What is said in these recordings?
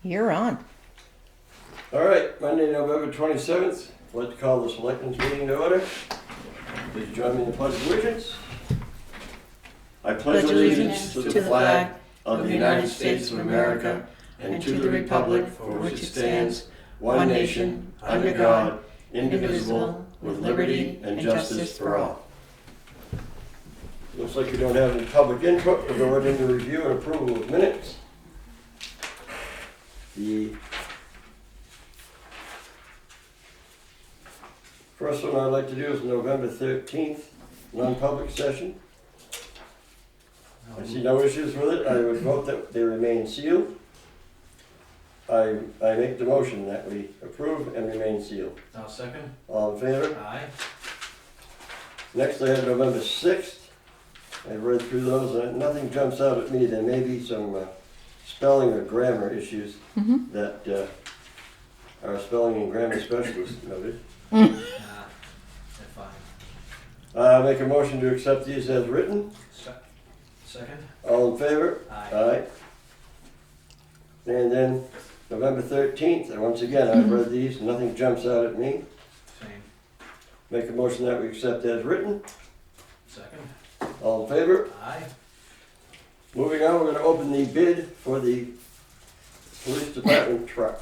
You're on. All right, Monday, November 27th, I'd like to call the Selectmen's meeting to order. Please join me in the Pledge of Allegiance. I pledge allegiance to the flag of the United States of America and to the republic for which it stands, one nation, under God, indivisible, with liberty and justice for all. Looks like we don't have any public input. We'll go right into review and approval of minutes. The first one I'd like to do is November 13th, non-public session. I see no issues with it. I would vote that they remain sealed. I make the motion that we approve and remain sealed. I'll second. All in favor? Aye. Next I have November 6th. I've read through those and nothing jumps out at me. There may be some spelling or grammar issues that our spelling and grammar specialist noted. They're fine. Make a motion to accept these as written. Second. All in favor? Aye. Aye. And then November 13th, and once again, I've read these, nothing jumps out at me. Same. Make a motion that we accept as written. Second. All in favor? Aye. Moving on, we're gonna open the bid for the police department truck.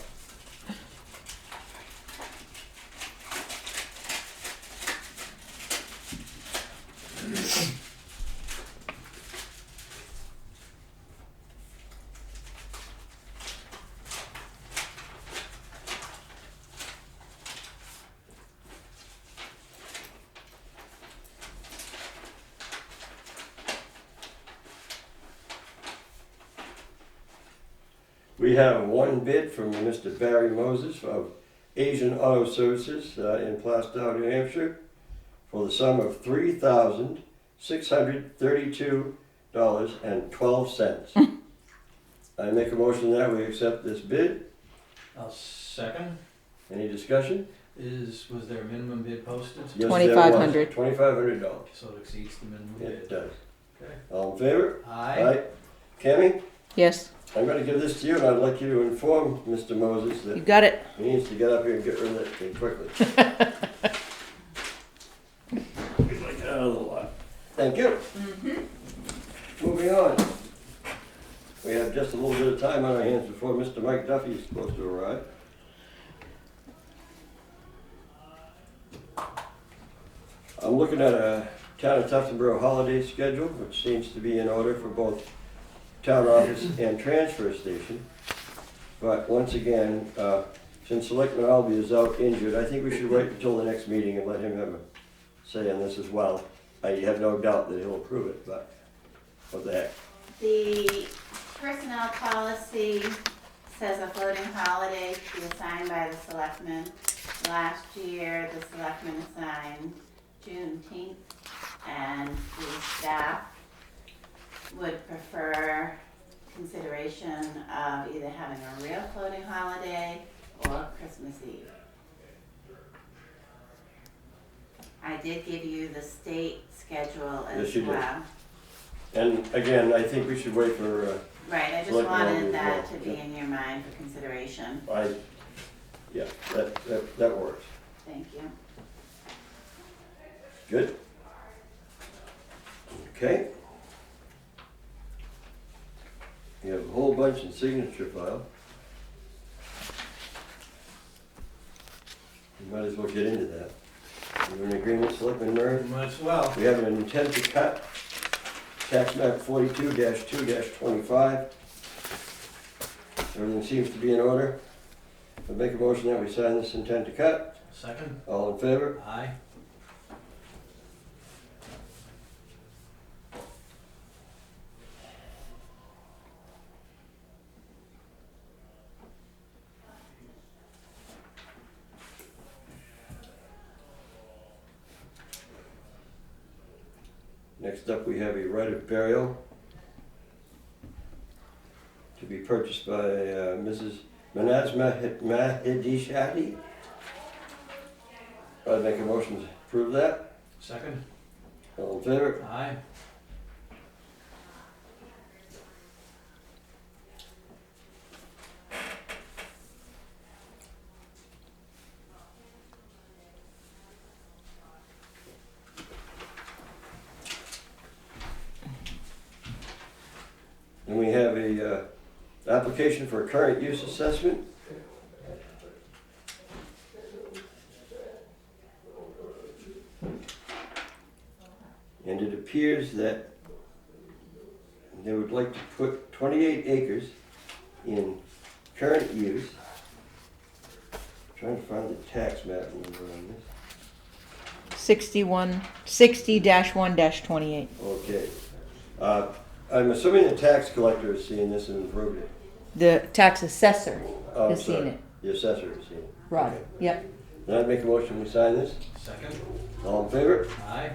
We have one bid from Mr. Barry Moses of Asian Auto Services in Plastow, New Hampshire, for the sum of $3,632.12. I make a motion that we accept this bid. I'll second. Any discussion? Was there a minimum bid posted? Yes, $2,500. $2,500. So it exceeds the minimum It bid. does. Okay. All in favor? Aye. Cammy, Yes, I'm going to give this to you, and I'd like you to inform Mr. Moses you that got it. he needs to get up here and get rid of that thing quickly. We'd like that out of the lot. Thank you. Moving on. We have just a little bit of time on our hands before Mr. Mike Duffy is supposed to arrive. I'm looking at a Town of Tuftonboro holiday schedule, which seems to be in order for both town office and transfer station. But once again, since Selectman Albee is out injured, I think we should wait until the next meeting and let him have a say on this as well. I have no doubt that he'll approve it, but what the heck. The personnel policy says a floating holiday to be assigned by the selectmen. Last year, the selectmen assigned Juneteenth, and the staff would prefer consideration of either having a real floating holiday or Christmas Eve. I did give you the state schedule Yes, as you did. well. And again, I think we should wait for, Right, I just Selectmen only wanted as that well, to be yeah. in your mind for consideration. that works. Thank you. Good? Okay. You have a whole bunch in signature file. You might as well get into that. You in agreement, Selectman Murray? Might as well. We have an intent to cut, tax map 42-2-25. Everything seems to be in order. I'll make a motion that we sign this intent to cut. Second. All in favor? Aye. Next up, we have a right of burial to be purchased by Mrs. Manaz Mahidishati. I'd make a motion to approve that. Second. All in favor? Aye. application for a current use assessment. And it appears that they would like to put 28 acres in current use. Trying to find the tax map number on this. 60-1-28. Okay. I'm assuming the tax collector is seeing this and approved it. The tax assessor Oh, has sorry. seen it. The assessor is seeing it. Right. Okay. Yep. Then I'd make a motion we sign this. Second? All in favor? Aye.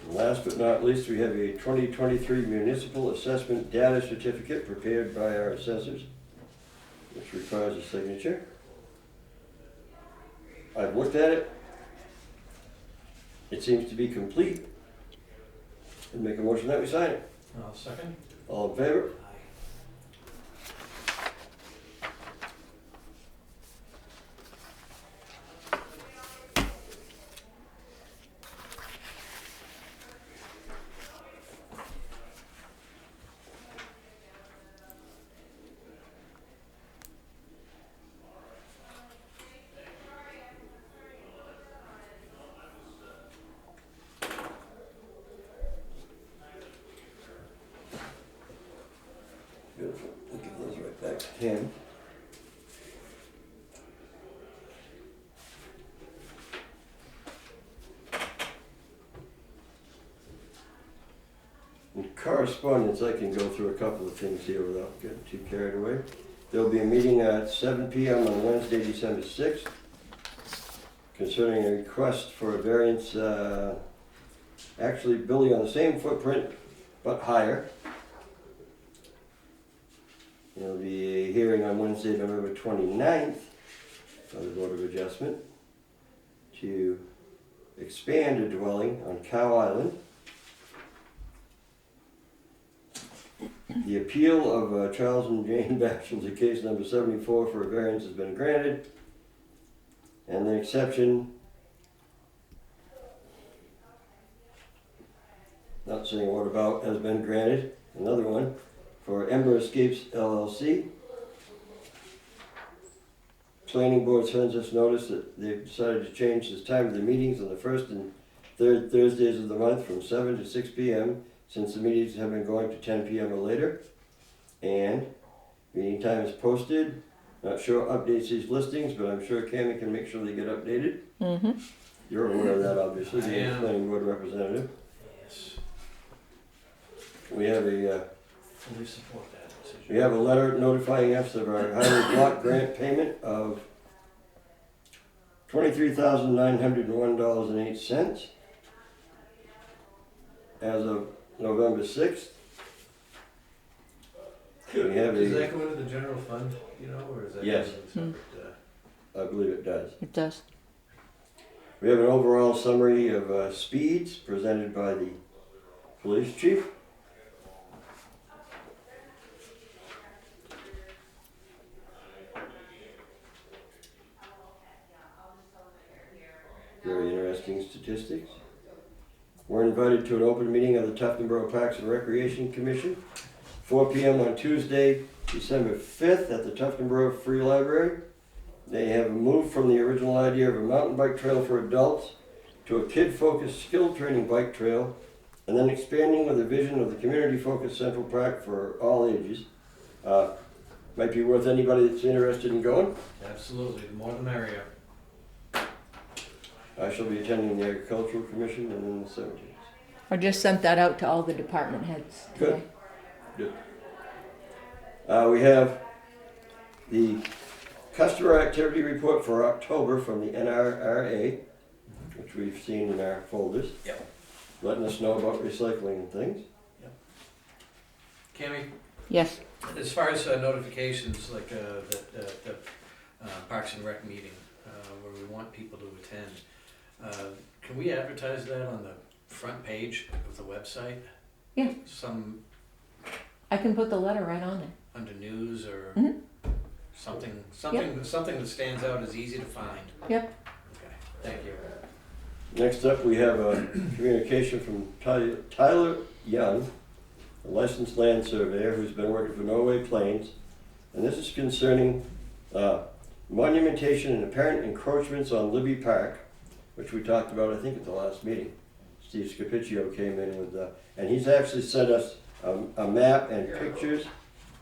And last but not least, we have a 2023 municipal assessment data certificate prepared by our assessors, which requires a signature. I've looked at it. It seems to be complete. And make a motion that we sign it. I'll second. All in favor? Aye. Beautiful. We'll give those right back to Tim. In correspondence, I can go through a couple of things here without getting too carried away. There'll be a meeting at 7 p.m. on Wednesday, December 6th, concerning a request for a variance, actually building on the same footprint but higher. There'll be a hearing on Wednesday, November 29th of the Board of Adjustment to expand a dwelling on Cow Island. The appeal of Charles and Jane Batchelder case number 74 for a variance has been granted. And the exception, not saying what about, has been granted. Another one for Ember Escapes LLC. Planning Board sends us notice that they've decided to change the time of the meetings on the first and third Thursdays of the month from 7 to 6 p.m. since the meetings have been going to 10 p.m. or later. And meeting time is posted. Not sure what updates these listings, but I'm sure Cammie can make sure they get updated. Mm-hmm. You're aware of that, obviously, being I a am. planning board representative. Yes. We have a Fully support that decision. We have a letter notifying us of our highway block grant payment of $23,901.08 as of November 6th. We have Does a, that go into the general fund, you know, or is that? Yes. Separate, I believe it does. It does. We have an overall summary of speeds presented by the police chief. Very interesting statistics. We're invited to an open meeting of the Tufton Borough Parks and Recreation Commission, 4 p.m. on Tuesday, December 5th at the Tufton Borough Free Library. They have moved from the original idea of a mountain bike trail for adults to a kid-focused skill training bike trail, and then expanding with a vision of the community-focused Central Park for all ages. Might be worth anybody that's interested in going. Absolutely, the more the merrier. I shall be attending the Agricultural Commission and then the 17th. I just sent that out to all the department heads today. Good. We have the customer activity report for October from the NRRA, which we've seen in our folders. Yep. Letting us know about recycling and things. Cammy, Yes. as far as notifications, like the Parks and Rec meeting, where we want people to attend, can we advertise that on the front page of the website? Yeah. Some, I can put the letter right on there. under news or Mhm. something that stands out as easy to find? Yep. Okay, thank you. Next up, we have a communication from Tyler Young, a licensed land surveyor who's been working for Norway Plains. And this is concerning monumentation and apparent encroachments on Libby Park, which we talked about, I think, at the last meeting. Steve Scapiccio came in with, and he's actually sent us a map and pictures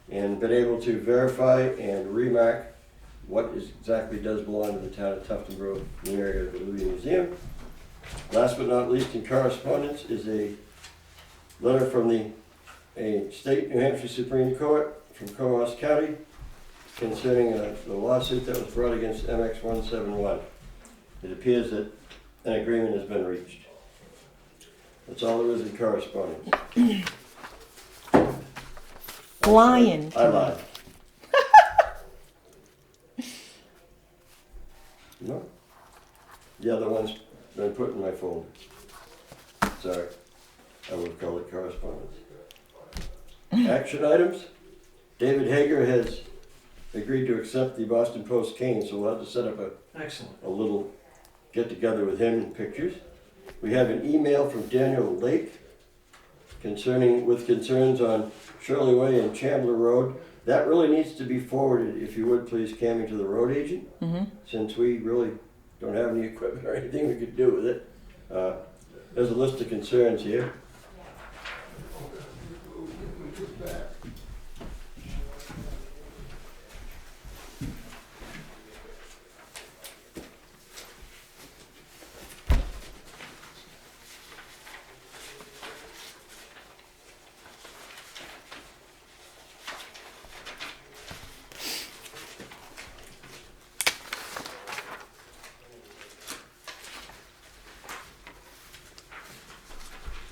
and been able to verify and remark what exactly does belong to the town of Tufton Grove in the area of the Libby Museum. Last but not least in correspondence is a letter from a state New Hampshire Supreme Court from Comox County concerning the lawsuit that was brought against MX 171. It appears that an agreement has been reached. That's all there is in correspondence. Lion. I lied. No. The other one's been put in my folder. Sorry. I would call it correspondence. Action items. David Hager has agreed to accept the Boston Post cane, so we'll have to set up Excellent. a little get-together with him and pictures. We have an email from Daniel Lake with concerns on Shirley Way and Chandler Road. That really needs to be forwarded, if you would please, Cammy, to the road agent, since we really don't have any equipment or anything we could do with it. There's a list of concerns here.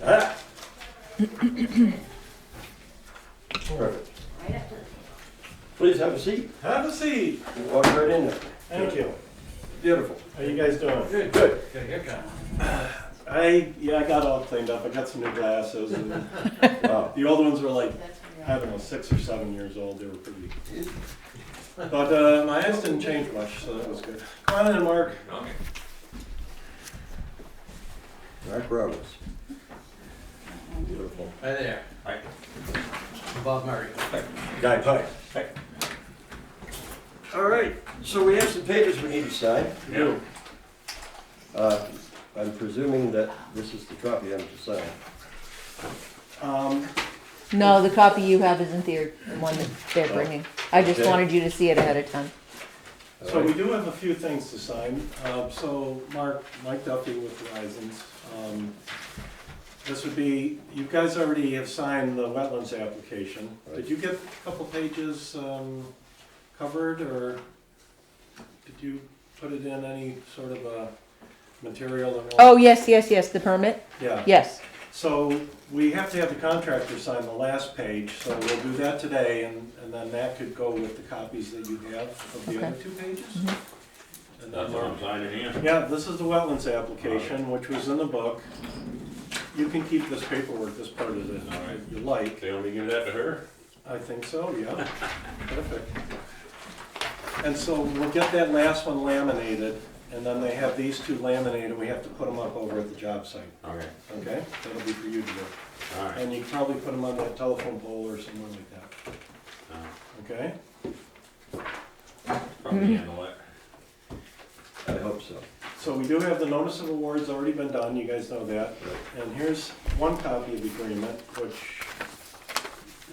Ah. Perfect. Please have a seat. Have a seat. Walk right in there. Thank you. Beautiful. How you guys doing? Good. Good. Got a haircut. I got all cleaned up. I got some new glasses, and Wow. the old ones were like, I don't know, 6 or 7 years old. They were pretty. But my eyes didn't change much, so that was good. Come on in, Mark. Okay. Mark Roberts. Beautiful. Hi there. Hi. Bob Murray. Guy Pike. All right, so we have some papers we need to sign. You. I'm presuming that this is the copy I'm to sign. No, the copy you have isn't the one that they're bringing. I just Okay. wanted you to see it ahead of time. So we do have a few things to sign. So Mike Duffy with Horizons. This would be, you guys already have signed the wetlands application. Right. Did you get a couple pages covered, or did you put it in any sort of a material? Oh, yes, the permit? Yeah. Yes. So we have to have the contractor sign the last page, so we'll do that today, and then that could go with the copies that you have of the Okay. other 2 pages. And That's what I'm signing in. yeah, this is the wetlands application, which was in the book. You can keep this paperwork, this part of it, Alright. if you like. They want me to give that to her? I think so, yeah. Perfect. And so we'll get that last one laminated, and then they have these 2 laminated. We have to put them up over at the job site, Okay, okay? That'll be for you to do. alright. And you can probably put them on that telephone pole or somewhere like that, okay? Probably handle it. I hope so. So we do have the notice of awards already been done, you guys know that. And here's one copy of the agreement, which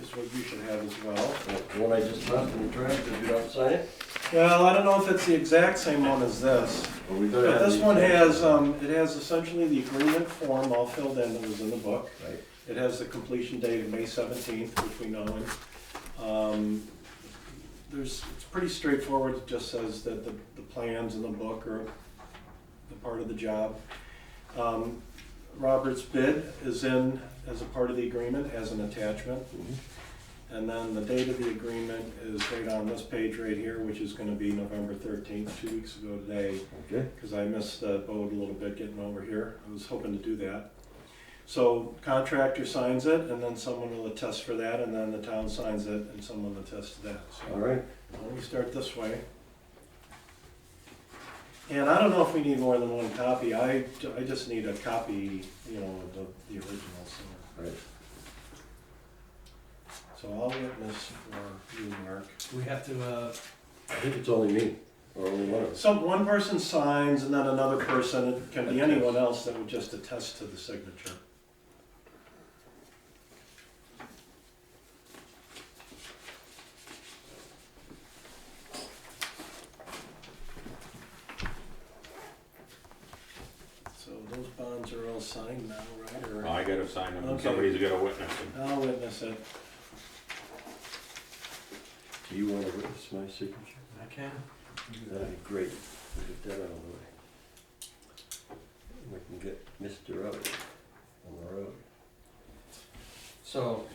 is what you should have as well. The one I just tossed in the trash, did you not sign it? Well, I don't know if it's the exact same one as this, Well, we better but have this these one checks. has, it has essentially the agreement form all filled in that was in the book. Right. It has the completion date of May 17th, which we know in. It's pretty straightforward, it just says that the plans in the book are the part of the job. Robert's bid is in as a part of the agreement as an attachment. Mhm. And then the date of the agreement is right on this page right here, which is gonna be November 13th, 2 weeks ago today. Okay, Because I missed the boat a little bit getting over here. I was hoping to do that. So contractor signs it, and then someone will attest for that, and then the town signs it, and someone attests to that. all So right. let me start this way. And I don't know if we need more than one copy. I just need a copy, you know, of the original. Right. So I'll witness for you, Mark. We have to, I think it's only me, or only one of us. One person signs, and then another person, it can be anyone else that would just attest to the signature. So those bonds are all signed now, right? Or I gotta sign them, and Okay. somebody's gotta witness them. I'll witness it. Do you want to witness my signature? I can. That'd be great. We'll get that out of the way. We can get Mr. out on the road. So,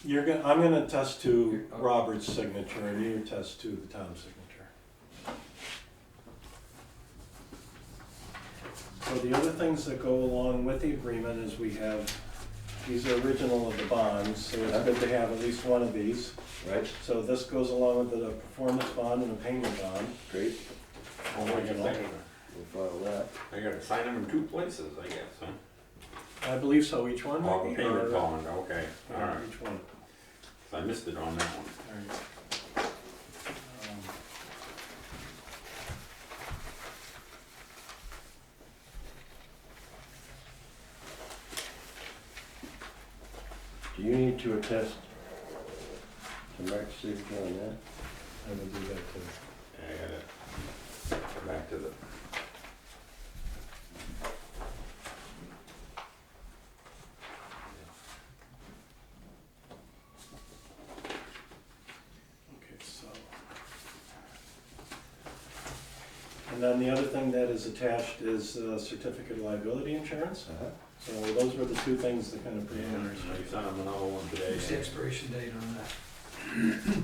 I'm gonna attest to Robert's signature, and you attest to the town's signature. So the other things that go along with the agreement is we have, these are original of the bonds, so it's good to have at least one of these. Right, So this goes along with the performance bond and the payment bond. great. Original. We'll file that. I gotta sign them in two places, I guess, huh? I believe so, each one Oh, maybe? the payment or- bond, okay, Yeah, alright. each one. I missed it on that one. All right. Do you need to attest to Mark's signature on that? I will do that too. Yeah, I gotta go back to the, Okay, so. And then the other thing that is attached is certificate of liability insurance. Uh-huh. So those were the two things that kind of preliminaries. I sent them another one today. what's the expiration date on that?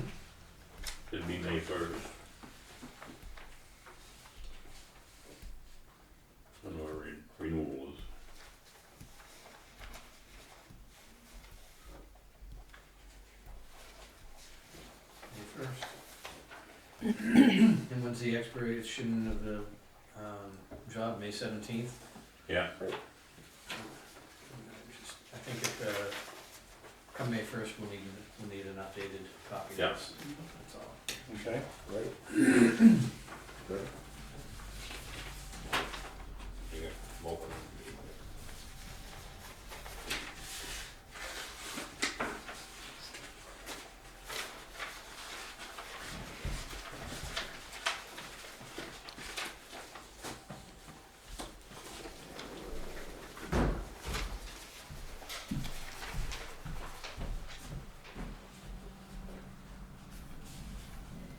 It'd be May 1st. And our renewal is. May 1st. And when's the expiration of the, job, May 17th? Yeah, I think if, come May 1st, we'll need an updated copy. Yeah. That's all. Okay. Right? Good. you got both of them.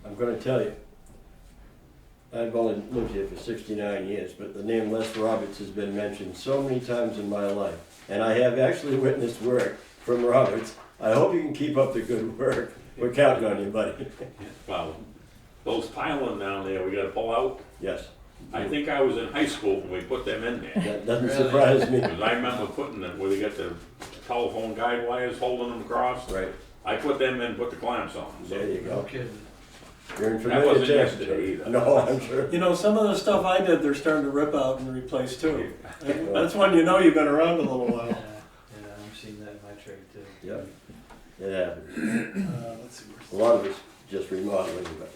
I'm gonna tell you, I've only lived here for 69 years, but the name Les Roberts has been mentioned so many times in my life. And I have actually witnessed work from Roberts. I hope you can keep up the good work. We're counting on you, buddy. Well, those piling down there, we gotta pull out. Yes, I think I was in high school when we put them in there. that doesn't Really? surprise me. Cause I remember putting them, where they got the telephone guide wires holding them across. Right, I put them in, put the clamps on. So there you No go. kidding. You're in That familiar wasn't territory. yesterday either. No, I'm sure. You know, some of the stuff I did, they're starting to rip out and replace too. That's when you know you've been around a little while. Yeah, I'm seeing that in my trade too. Yep, it happens. Let's see. A lot of it's just remodeling, but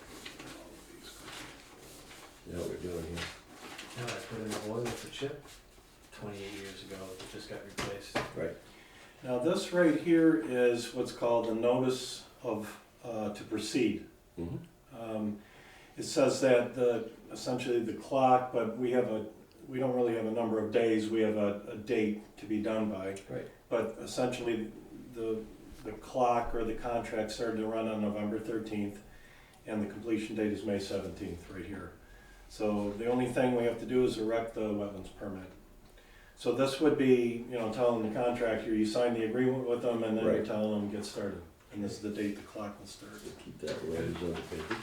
you know what we're doing here. No, I put in a boiler for Chip 28 years ago, it just got replaced. Right. Now, this right here is what's called the notice of, to proceed. Mhm. It says that essentially the clock, but we don't really have a number of days, we have a date to be done by. Right. But essentially, the clock or the contract started to run on November 13th, and the completion date is May 17th, right here. So the only thing we have to do is erect the wetlands permit. So this would be, telling the contractor, you sign the agreement with them, and then you're Right. telling them, get started. And this is the date the clock will start. Keep that right as other paper.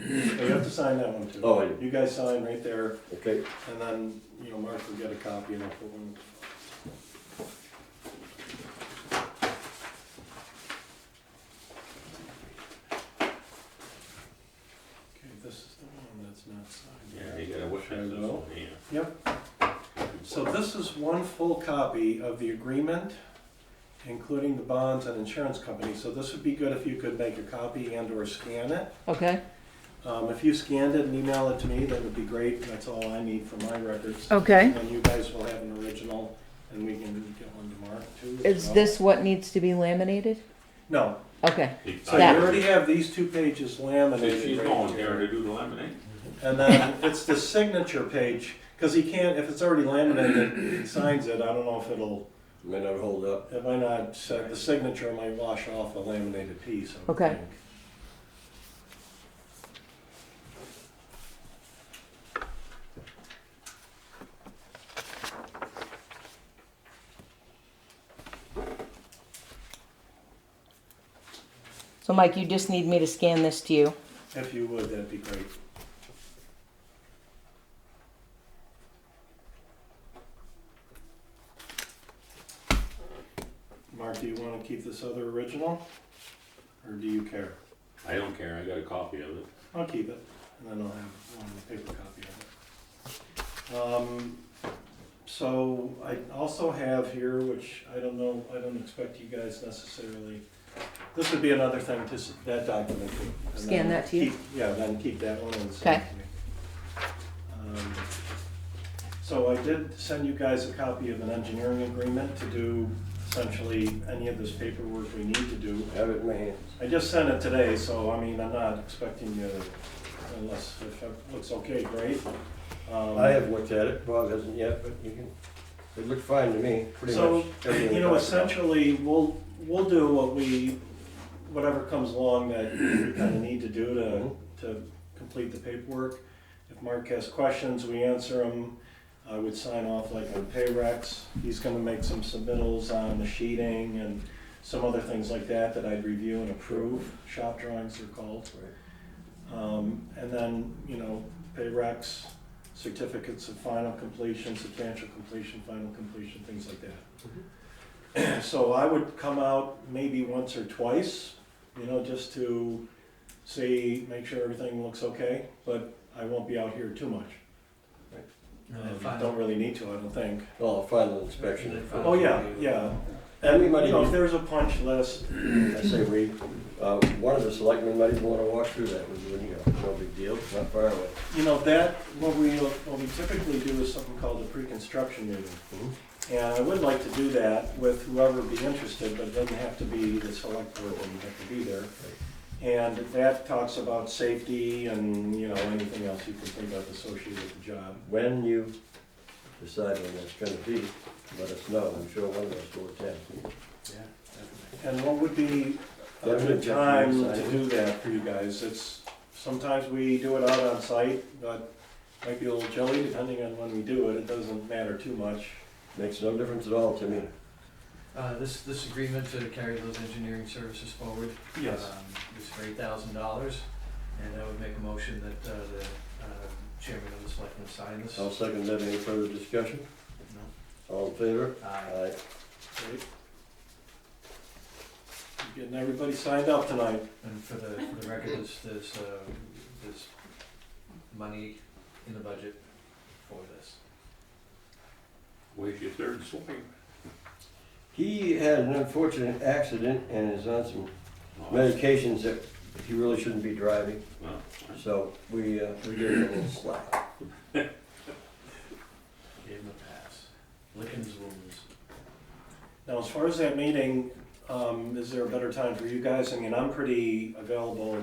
So you have to sign that one too. Oh, I do. You guys sign right there, Okay, and then, Mark will get a copy and I'll put one. Okay, this is the one that's not signed. Yeah, you gotta wish I There this you go. one here. Yep. So this is one full copy of the agreement, including the bonds and insurance company. So this would be good if you could make a copy and or scan it. Okay, If you scanned it and email it to me, that would be great. That's all I need for my records. okay. And then you guys will have an original, and we can get one to Mark too. as Is well. this what needs to be laminated? No. Okay, So you That- already have these 2 pages See, laminated. she's right going here. here to do the lemonade. And then it's the signature page, because he can't, if it's already laminated, he signs it, I don't know if may not hold up. it might not, the signature might wash off a laminated piece, I would Okay. think. so Mike, you just need me to scan this to you? If you would, that'd be great. Mark, do you want to keep this other original? Or do you care? I don't care, I got a copy of it. I'll keep it, and then I'll have one paper copy of it. So I also have here, which I don't know, I don't expect you guys necessarily, this would be another thing to, that document too. And Scan then that to you? Yeah, then keep that one and send it Okay. to me. So I did send you guys a copy of an engineering agreement to do essentially any of this paperwork we need to do. Have it in my hands. I just sent it today, so I mean, I'm not expecting you, unless if it looks okay, great. I have looked at it, Bob hasn't yet, but you can, it looked fine to me, pretty So, much everything. you know, we talked about. essentially, we'll do whatever comes along that we kind of need to do to complete the paperwork. If Mark has questions, we answer them. I would sign off like on pay recs. He's gonna make some submittals on the sheeting and some other things like that that I'd review and approve. Shop drawings are called. And then, pay recs, certificates of final completion, substantial completion, final completion, things like that. So I would come out maybe once or twice, just to see, make sure everything looks okay, but I won't be out here too much. Don't really need to, I don't think. Oh, final inspection. Oh, yeah. And we might If even, there's a punch list, I say we, one of the selectmen might even wanna walk through that with you, no big deal, it's not far away. what we typically do is something called a pre-construction meeting. And I would like to do that with whoever would be interested, but it doesn't have to be the select board, doesn't have to be there. And that talks about safety and, anything else you can think of associated with the job. When you decide when that's gonna be, let us know, I'm sure one of us will attend. Yeah, definitely. And what would be a Definitely good time Jeff, you to do that for you guys? Sometimes we do it out on site, but might be a little chilly depending on when we do it. It doesn't matter too much. Makes no difference at all to me. This agreement to carry those engineering services forward. Yes. Is for $8,000, and I would make a motion that the chairman of the selectmen sign this. I'll second that, any further discussion? No? All in favor? Aye. Great. You're getting everybody signed up tonight. And for the record, there's money in the budget for this. Where's your third swing? He had an unfortunate accident and is on some medications that he really shouldn't be driving, Well, so we gave him a little slack. Gave him a pass. Lickens wounds. Now, as far as that meeting, is there a better time for you guys? I mean, I'm pretty available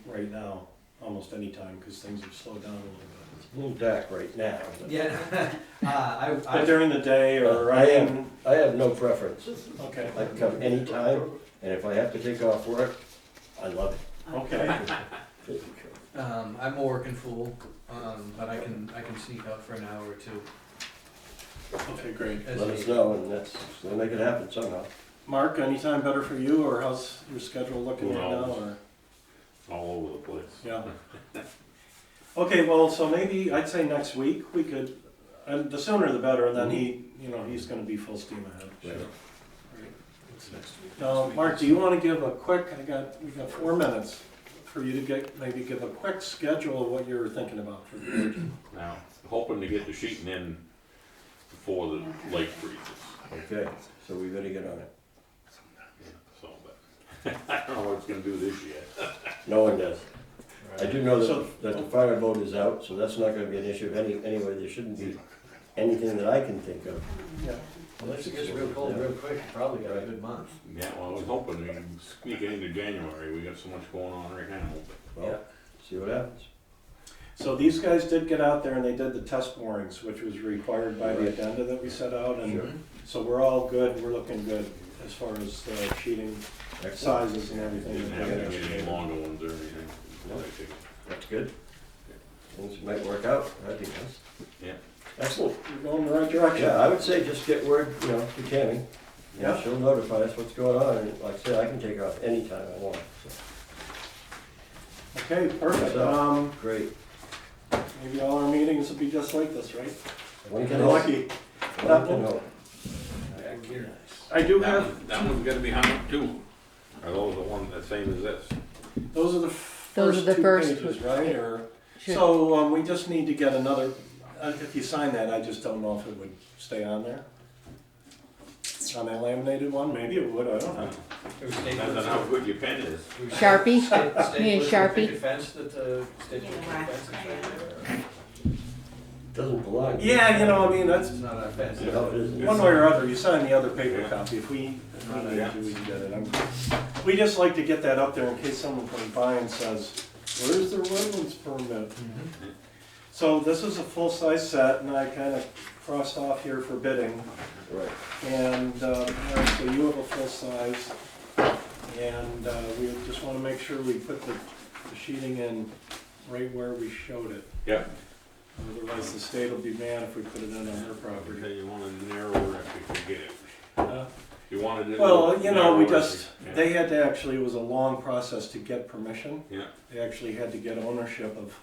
right now, almost any time, because things have slowed down a little bit. It's a little dark right now. But Yeah, But during the day or I right have no preference. Okay, I can come anytime, and if I have to take off work, I love it. okay. I'm a working fool, but I can sneak out for an hour or two. Okay, great. as Let us needed. know, and we'll make it happen somehow. Mark, anytime better for you, or how's your schedule looking right now, Well, or? All over the place. Yeah. Okay, well, so maybe, I'd say next week, we could, and the sooner the better, and then he's gonna be full steam ahead. Right. What's next week? Now, Mark, do you wanna give a quick, we got 4 minutes for you to maybe give a quick schedule of what you're thinking about for the budget. Now, hoping to get the sheeting in before the lake freezes. Okay, so we better get on it. So, but I don't know what it's gonna do this year. No one does. I do know So- that the fire vote is out, so that's not gonna be an issue anyway. There shouldn't be anything that I can think of. Yeah. Unless it gets real cold real quick, you probably got a good month. Yeah, well, I was hoping we can squeak it into January. We got so much going on right now. Well, see what happens. So these guys did get out there and they did the test borings, which was required by the Right. agenda that we set out, and Sure. so we're all good, we're looking good as far as sheeting Excellent. sizes and everything. Didn't that have they to had get any estimated. longer ones or anything. No. I think. That's good. Things might work out. That'd be nice. Yeah. Excellent. You're going in the right direction. Yeah, I would say just get word, to Tammy. Yeah. She'll notify us what's going on, and like I said, I can take off anytime I want. So, Okay, perfect. So- Great. Maybe all our meetings will be just like this, right? One can We're hope. lucky. One can hope. I do That have, one- That one's gotta be hung up too. Are those the one, the same as this? those are the Those first are the two first pages, two. right? Or, Should- so, we just need to get another, if you sign that, I just don't know if it would stay on there. On that laminated one, maybe it would, I don't know. Depends on how good your pen is. Sharpie? State, Me and Sharpie? fence that, state fence is Doesn't belong. Yeah, I mean, that's, It's not our fence. No, it isn't. one way or other, you sign the other paper copy, if we need Yeah. to, we can get it. We just like to get that up there in case someone comes by and says, where's the wetlands permit? So this is a full-size set, and I kind of crossed off here for bidding. Right. And, all right, so you have a full size, and we just want to make sure we put the sheeting in right where we showed it. Yep. Otherwise, the state will be mad if we put it in on their property. Okay, you wanted narrower if we could get it. Uh, You wanted it. Well, we narrower if just, we- yeah. they had to actually, it was a long process to get permission. Yeah. They actually had to get ownership of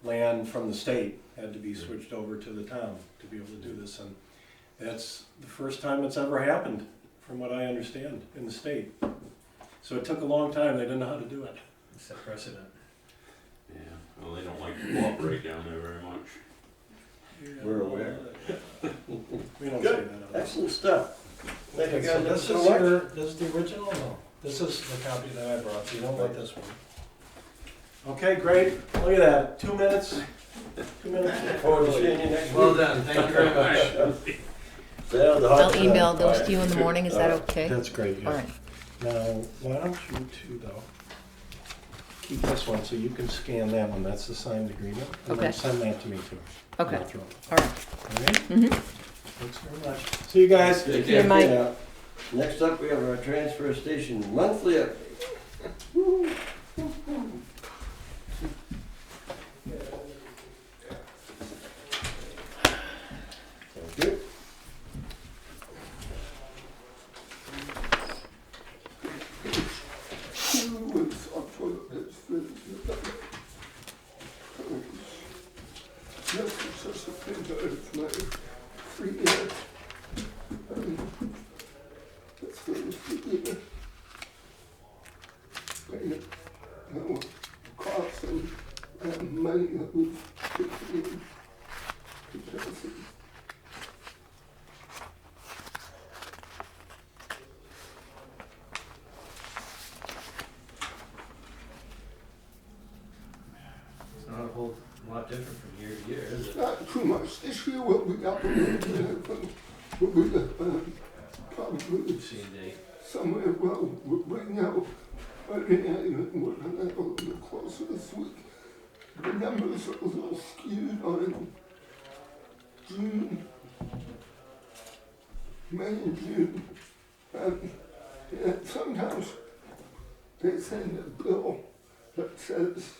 land from the state, had to be switched over to the town to be able to do this. And that's the first time it's ever happened, from what I understand, in the state. So it took a long time, they didn't know how to do it. It's a precedent. Yeah, well, they don't like to cooperate down there very much. We're aware. We don't say Good. that. Excellent stuff. Thank you Okay, guys so this so is much. this is the original, no? This is the copy that I brought, so you don't want this one. Okay, great, look at that, 2 minutes. 2 minutes. Look forward to seeing you next week. Well done, thank you very much. Stay out of the hot I'll sun. email those to you in the morning, is that okay? That's great, yeah. All right. Now, why don't you two, though, keep this one so you can scan that one, that's the signed agreement. And then Okay. send that to me too. Okay, I'll throw it. all right. All right? Mm-hmm. Thanks very much. See you guys. Take See you, care. Mike. Now, next up, we have our transfer station monthly update. Thank you. It's not a whole lot different from year to year, is it? Not too much. This year we'll be up a little bit. We'll be probably C and D. somewhere, well, right now, I didn't even work on that a little bit closer this week. The numbers are a little skewed on June, May and June. And sometimes they send a bill that says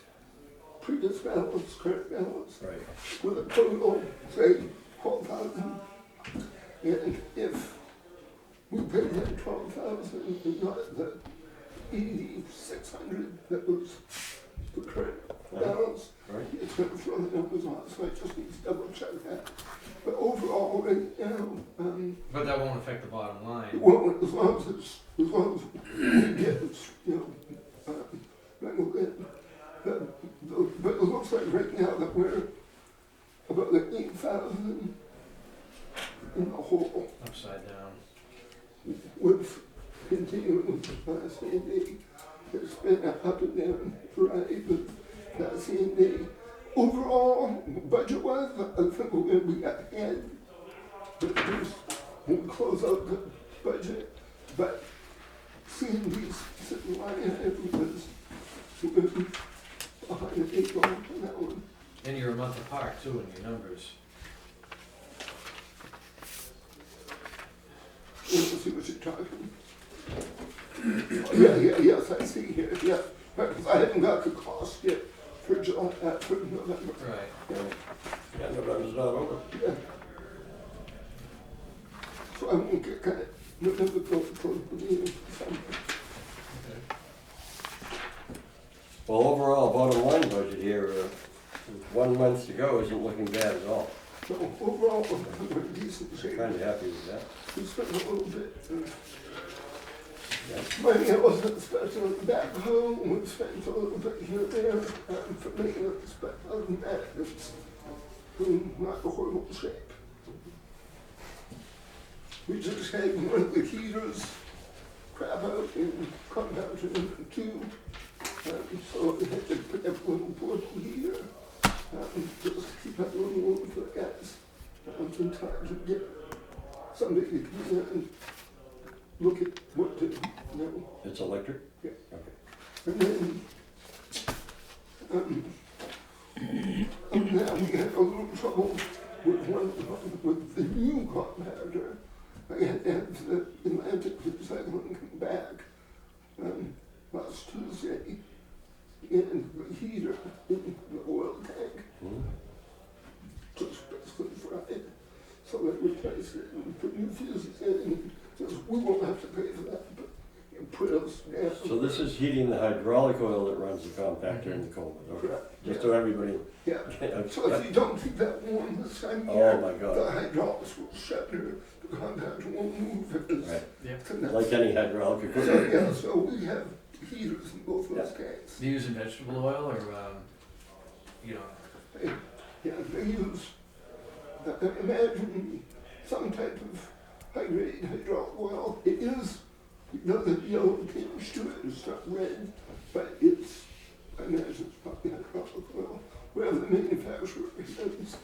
previous balance, current balance, Right. with a total, say, 12,000. And if we paid that 12,000 and not the 8,600 that was the current balance, Right. it's gonna throw the numbers off, so I just need to double check that. But overall, right now, But that won't affect the bottom line. well, as long as we get, rental in. But it looks like right now that we're about the 8,000 in the hole Upside down. with continuing with C&D. It's been up and down variety with that C&D. Overall, budget-wise, I think we're gonna be ahead. But just when we close out the budget, but C&D's sitting line item is we're gonna be behind the 8 ball on that one. And you're a month apart too in your numbers. Let's see what you're talking. Yes, I see here, yeah. But I haven't got the cost yet for July, for November. Right. Yeah, Yeah, November's not over. yeah. So I won't get kind of November till the beginning of December. Well, overall, bottom line budget here, with 1 month to go isn't looking bad at all. So overall, we're in decent shape. Kind of happy with that. We spent a little bit of Yeah. money I wasn't expecting on the backhoe, and we spent a little bit here and there for maintenance, but other than that, it's not a horrible shape. We just had one of the heaters crap out and compound to number 2. So we had to put up a little portable heater, just keep that little warm for the guys. In time to get somebody to come in and look at what to, It's electric? Yeah. Okay. And then, now we had a little trouble with the new compactor. I had to have the Atlantic recycling come back, last Tuesday, and the heater in the oil tank just basically fried. So they replaced it and put new fuses in, and just, we won't have to pay for that, but it put us down. So this is heating the hydraulic oil that runs the compactor in the cold, okay? Correct. Just so everybody. Yeah, so if you don't keep that warm this time of Oh year, my the God. hydraulics will shut her, the compactor won't move. It's Right. Yep. to that. Like any hydraulic So, equipment. yeah, so we have heaters in both those tanks. Do you use vegetable oil or, you know, Yeah, they use, imagine some type of high-grade hydraulic oil. It is, the yellow tinge to it, it's not red, but it's, I imagine it's probably hydraulic oil, wherever the manufacturer is.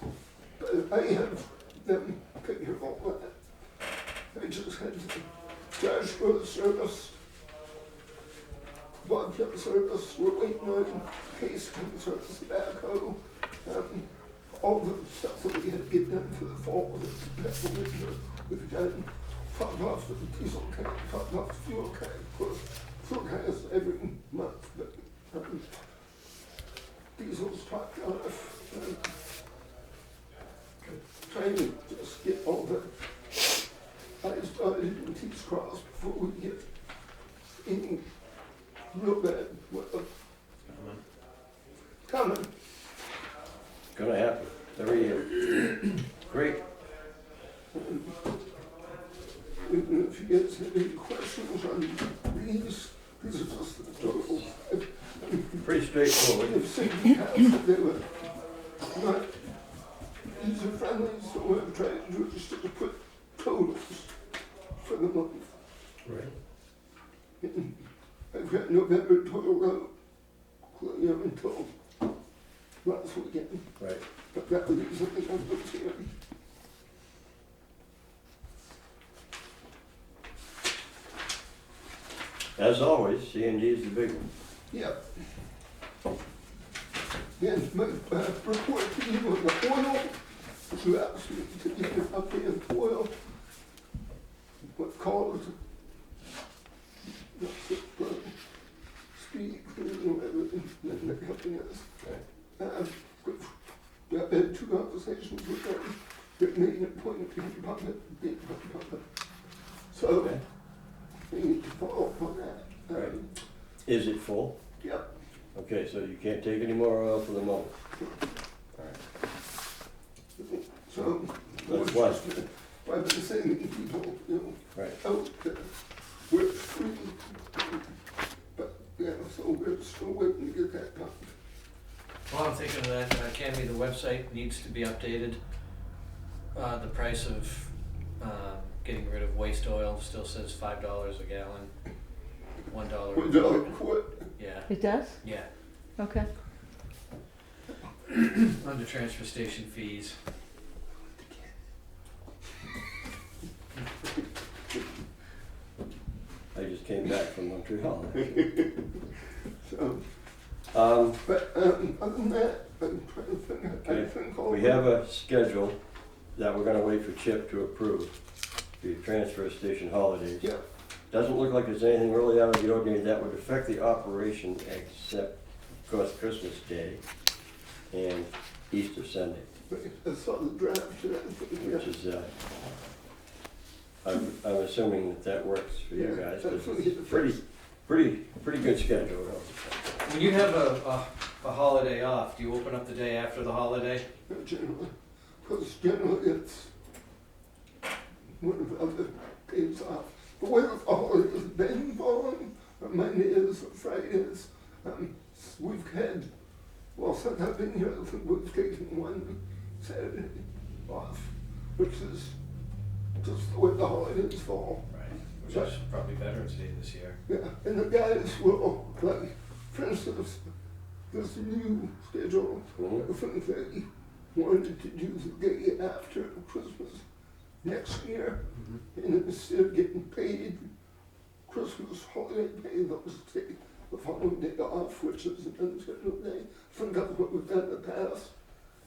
But I have them take care of all that. I just had Josh for the service, Bobcat service, we're waiting on case service, backhoe, all the stuff that we had to get done for the fall, that's the winter, we've done, top off the diesel tank, top off the fuel tank, of course, fuel tank is every month, but, diesel's topped off, trying to just get all the I's dotted and T's crossed before we get any real bad weather coming. Gonna happen every year. Great. If you guys have any questions on these are just the totals. Pretty straightforward. If safety house, they were not user friendly, so what I'm trying to do is just to put totals for the month. Right. I've got November total out, until last weekend, Right. but that was easily numbers here. as always, C and D is the big one. Yeah. And my report to you on the oil, to actually to get an updated oil, what caused speed, and they're helping us. I've had 2 conversations with them. They made an appointment to get public. So, Okay. we need to follow up on that. Right. Is it full? Yeah. Okay, so you can't take any more oil for the moment. So, That's why. I've been saying to people, Right. out there, we're free. But, yeah, so we're still waiting to get that done. Well, I'm thinking of that, Cammy, the website needs to be updated. The price of getting rid of waste oil still says $5 a gallon, $1. We're done, quit. Yeah, It does? yeah, Okay. under transfer station fees. I just came back from Montreal. So, but, other than that, I'm trying to think, I Okay. think all. We have a schedule that we're gonna wait for Chip to approve, the transfer station holidays. Yeah, Doesn't look like there's anything really out of the ordinary that would affect the operation except, of course, Christmas Day and Easter Sunday, I saw the draft, and I think, which is, I'm assuming that works for you Yeah, guys, that's but what it's he- pretty good schedule. When you have a holiday off, do you open up the day after the holiday? generally, because generally it's one of the other days off. But whether the holidays been falling, or Mondays or Fridays, we've had, well, since I've been here, I think we've taken one Saturday off, which is just the way the holidays fall. Right. Which is probably Veterans Day this year. Yeah, and the guys will, like, for instance, this new schedule, I think they wanted to do the day after Christmas next year, and instead of getting paid Christmas holiday pay, they'll just take the following day off, which is an unscheduled day. I think that's what we've done in the past.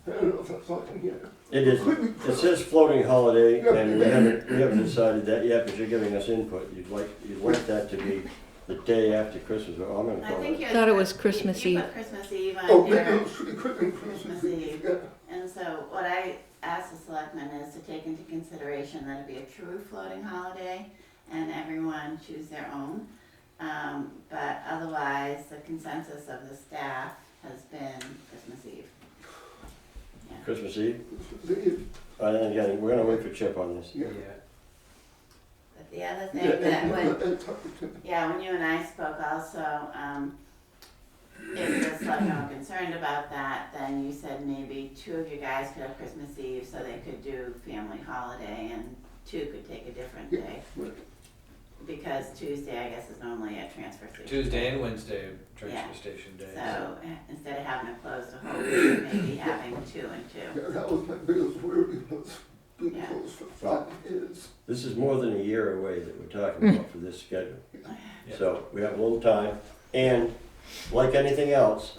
I don't know if that's all in here. It is, it says floating holiday, and we haven't decided that yet, but you're giving us input. You'd like that to be the day after Christmas, or I'm gonna I call think it. you Thought it was Christmas you Eve. put Christmas Eve Oh, on maybe here. it was pretty quick on Christmas Eve, yeah. And so what I asked the selectmen is to take into consideration that it be a true floating holiday and everyone choose their own. But otherwise, the consensus of the staff has been Christmas Eve. Yeah. Christmas Eve, Christmas Eve, and again, we're gonna wait for Chip on this. yeah. But the other Yeah, thing that and when, I talked to yeah, when you and I spoke also, if the selectmen were concerned about that, then you said maybe 2 of you guys could have Christmas Eve so they could do family holiday and 2 could take a different Yeah. day. Right. Because Tuesday, I guess, is normally a transfer station. Tuesday and Wednesday, transfer Yeah. station days. So instead of having to close the whole week, maybe having 2 and 2. Yeah, that was my biggest worry, was being Yeah. closed for 5 years. This is more than a year away that we're talking about for this schedule. Yeah. So we have a little time, and like anything else,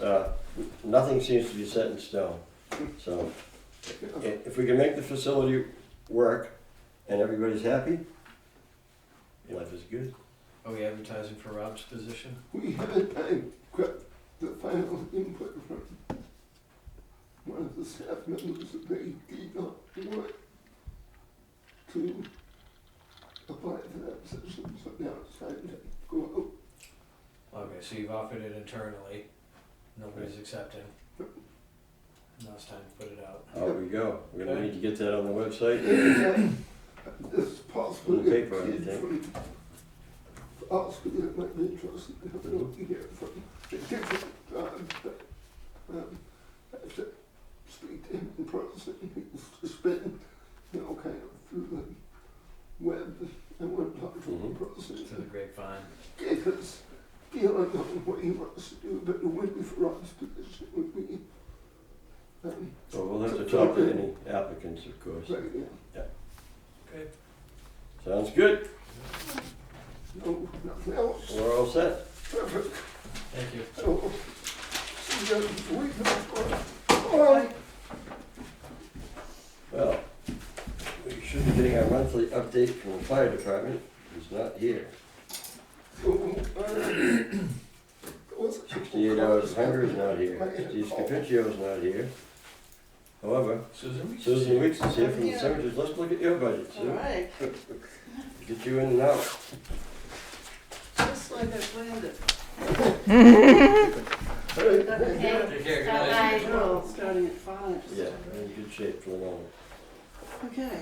nothing seems to be set in stone. So if we can make the facility work and everybody's happy, life is good. Are we advertising for Rob's position? We had, I got the final input from one of the staff members that they did not want to apply for that position, so now it's time to go out. Okay, so you've offered it internally, nobody's accepting. Now it's time to put it out. Out we go. We're gonna need to get that on the website. And there's possibly On a paper, I kid think. from Oscar that might be interested in having a look here from a different job, but I have to speak to him in person. He's just been, kind of through the web. I want to talk to him in person. To the grapevine. Because feeling on what he wants to do, but it would be for Rob's position would be. So we'll have to talk to any applicants, of course. Right, yeah. Okay. Sounds good. No, nothing else. We're all all set. Perfect. Thank you. Oh, see you guys in a week. Bye. Well, we should be getting our monthly update from the fire department. He's not here. 68 hours of hunger is not here. Steve Scapiccio's is not here. However, Susan? Susan Weeks is here from the cemeteries. Let's look at your budget, All Sue. right, Get you in and out. just like I planned it. Okay, Take care, good so night. I Well, will, starting at 5. Yeah, we're in good shape for the moment. Okay,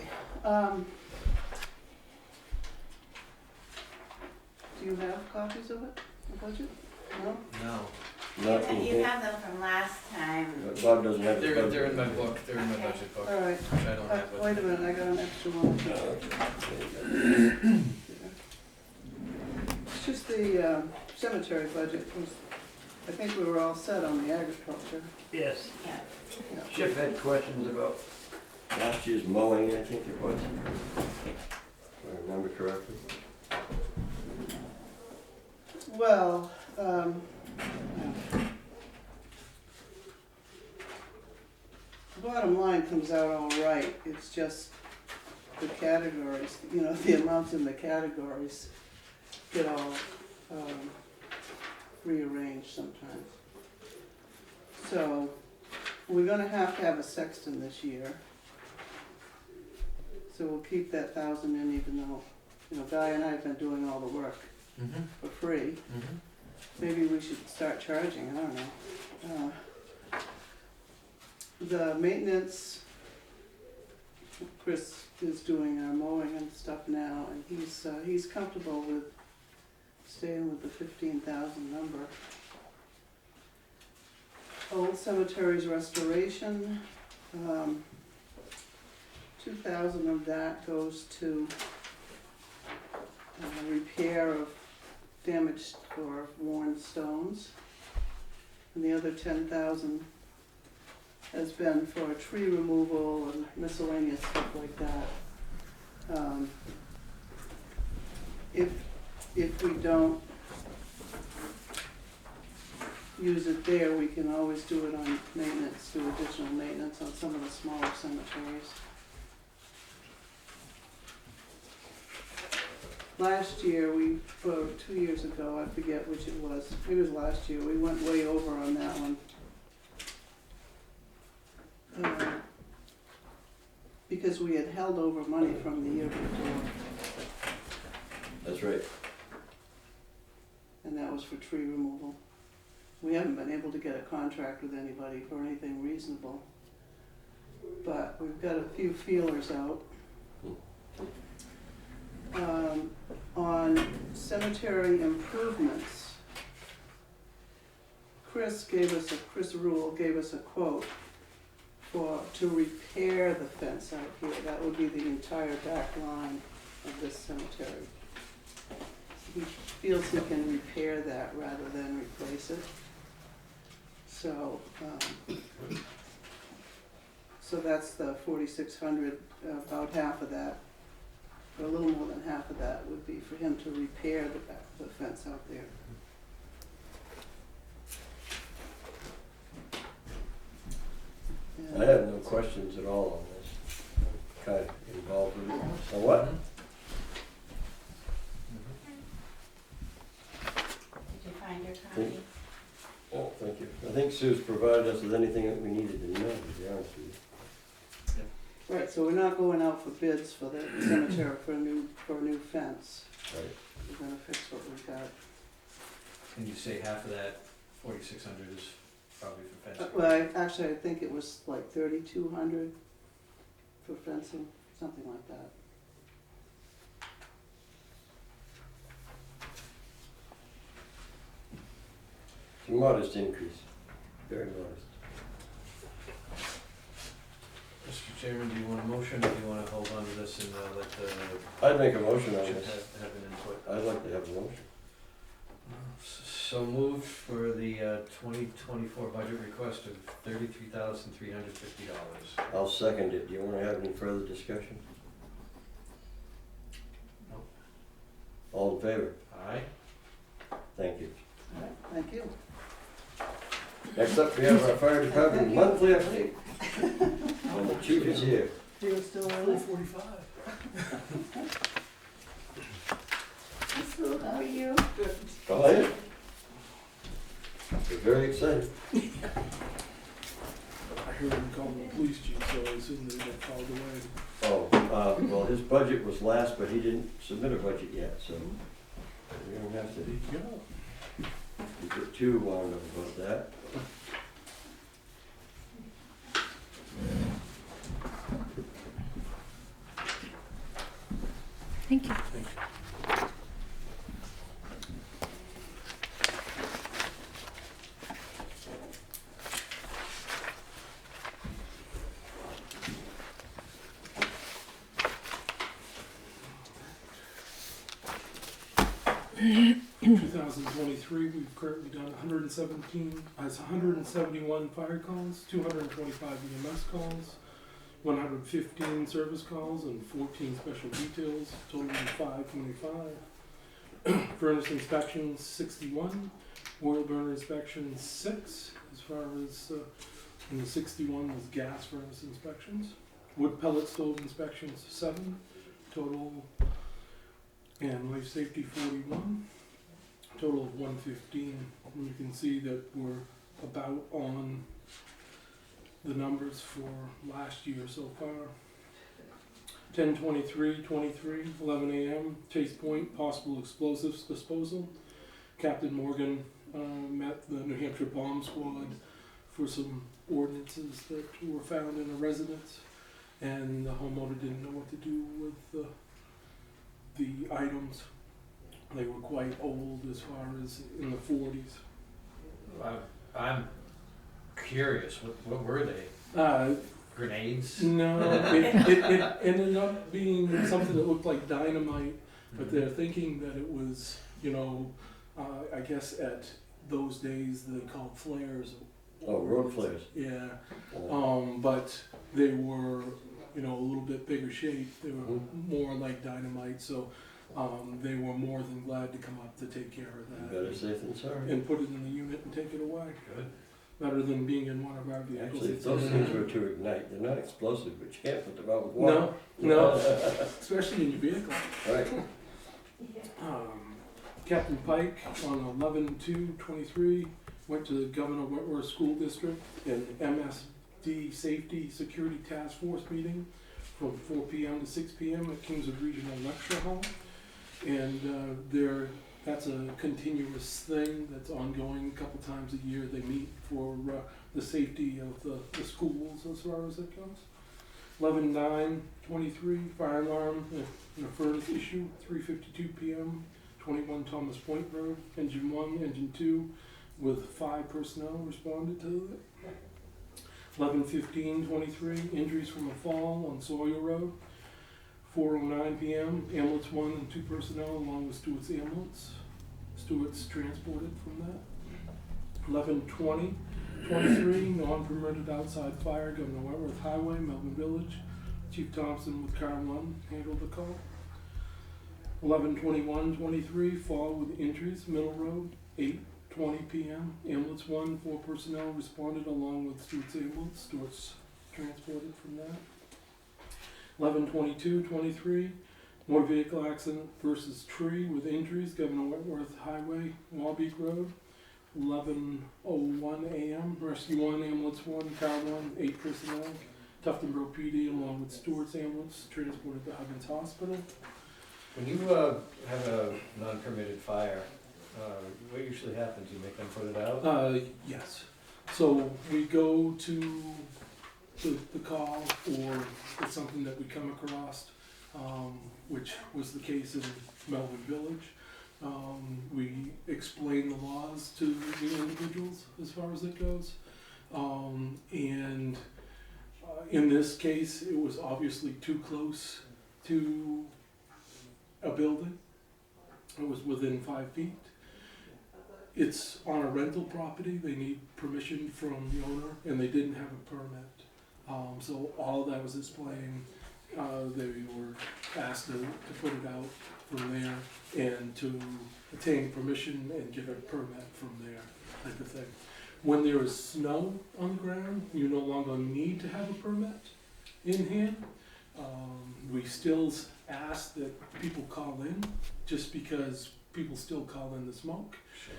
do you have copies of it, the budget? No? No, Not in you here. have them from last time. But Bob doesn't have his they're in my budget. book, they're in my budget book, All right, which I don't have with me. wait a minute, I got an extra one. It's just the cemetery budget was, I think we were all set on the agriculture. Yes, Yeah. Chip had questions about, Last year's mowing, I think it was. If I remember correctly. Well, the bottom line comes out all right, it's just the categories, you know, the amounts in the categories get all rearranged sometimes. So, we're gonna have to have a sexton this year. So we'll keep that 1,000 in even though, you know, Guy and I have been doing all the work Mm-hmm, for free. mm-hmm. Maybe we should start charging, I don't know. The maintenance, Chris is doing our mowing and stuff now, and he's comfortable with staying with the 15,000 number. Old cemeteries restoration, 2,000 of that goes to repair of damaged or worn stones. And the other 10,000 has been for tree removal and miscellaneous stuff like that. If we don't use it there, we can always do it on maintenance, do additional maintenance on some of the smaller cemeteries. Last year, or 2 years ago, I forget which it was, maybe it was last year, we went way over on that one. Because we had held over money from the year before, That's right. and that was for tree removal. We haven't been able to get a contract with anybody for anything reasonable, but we've got a few feelers out. On cemetery improvements, Chris Rule gave us a quote to repair the fence out here. That would be the entire back line of this cemetery. He feels he can repair that rather than replace it. So, so that's the 4,600, about half of that, or a little more than half of that would be for him to repair the fence out there. I have no questions at all on this. I'm kind of involved with it somewhat. Did you find your copy? Oh, thank you. I think Sue's provided us with anything that we needed to know, to be honest with you. Right, so we're not going out for bids for the cemetery for a new fence. Right. We're gonna fix what we've got. And you say half of that 4,600 is probably for fencing? Well, actually, I think it was like 3,200 for fencing, something like that. It's a modest increase, very modest. Mr. Chairman, do you want a motion, or do you wanna hold on to this and let the, I'd make a motion on should this. have an input? I'd like to have a motion. So moved for the 2024 budget request of $33,350. I'll second it. Do you want to have any further discussion? No. All in favor? Aye? Thank you. All right, thank you. Next up, we have our fire department monthly update. And the chief is here. You're still early? 45. Sue, how are you? Good. Go ahead. We're very excited. I heard him call the police chief, so I assumed they got called away. Oh, well, his budget was last, but he didn't submit a budget yet, so we don't have to get too wound up about that. Thank you. 2023, we've currently done 171 fire calls, 225 EMS calls, 115 service calls, and 14 special details, totaling 525. Furnace inspections, 61. Oil burner inspections, 6. As far as, and the 61 was gas furnace inspections. Wood pellet stove inspections, 7 total. And life safety, 41. Total of 115. And you can see that we're about on the numbers for last year so far. 10/23/23, 11 a.m. Chase Point, possible explosives disposal. Captain Morgan met the New Hampshire Bomb Squad for some ordinances that were found in a residence, and the homeowner didn't know what to do with the items. They were quite old, as far as in the 40s. I'm curious, what were they? Grenades? No, it ended up being something that looked like dynamite, but they're thinking that it was, I guess at those days they called flares. Oh, road flares. Yeah, Oh. but they were, a little bit bigger shape. They were more like dynamite, so they were more than glad to come up to take care of that. Better safe than sorry. And put it in the unit and take it away. Good. Better than being in one of our vehicles. Actually, if those things were to ignite, they're not explosive, but you can't put them out with water. No, especially in your vehicle. Right. Captain Pike on 11/2/23 went to the Governor Wentworth School District and MSD Safety Security Task Force meeting from 4 p.m. to 6 p.m. at Kingswood Regional Lecture Hall. And that's a continuous thing that's ongoing. A couple times a year they meet for the safety of the schools as far as it goes. 11/9/23 fire alarm in a furnace issue, 3:52 p.m. 21 Thomas Point Road, engine 1, engine 2, with 5 personnel responded to it. 11/15/23 injuries from a fall on Sawyer Road. 4:09 p.m. ambulance 1 and 2 personnel along with Stewart's ambulance. Stewart's transported from that. 11/20/23 non-permitted outside fire, Governor Wentworth Highway, Melbourne Village. Chief Thompson with car 1 handled the call. 11/21/23 fall with injuries, Middle Road, 8:20 p.m. ambulance 1, 4 personnel responded along with Stewart's ambulance. Stewart's transported from that. 11/22/23 motor vehicle accident versus tree with injuries, Governor Wentworth Highway, Wabeek Road. 11:01 a.m. rescue 1, ambulance 1, car 1, 8 personnel. Tuftonboro PD along with Stewart's ambulance transported to Huggins Hospital. When you have a non-permitted fire, what usually happens? You make them put it out? Yes. So we go to the call, or it's something that we come across, which was the case in Melbourne Village. We explain the laws to the individuals as far as it goes. In this case, it was obviously too close to a building. It was within 5 feet. It's on a rental property. They need permission from the owner, and they didn't have a permit. So all that was displaying They were asked to put it out from there and to obtain permission and get a permit from there, type of thing. When there is snow on the ground, you no longer need to have a permit in hand. We still ask that people call in, just because people still call in the smoke. Sure.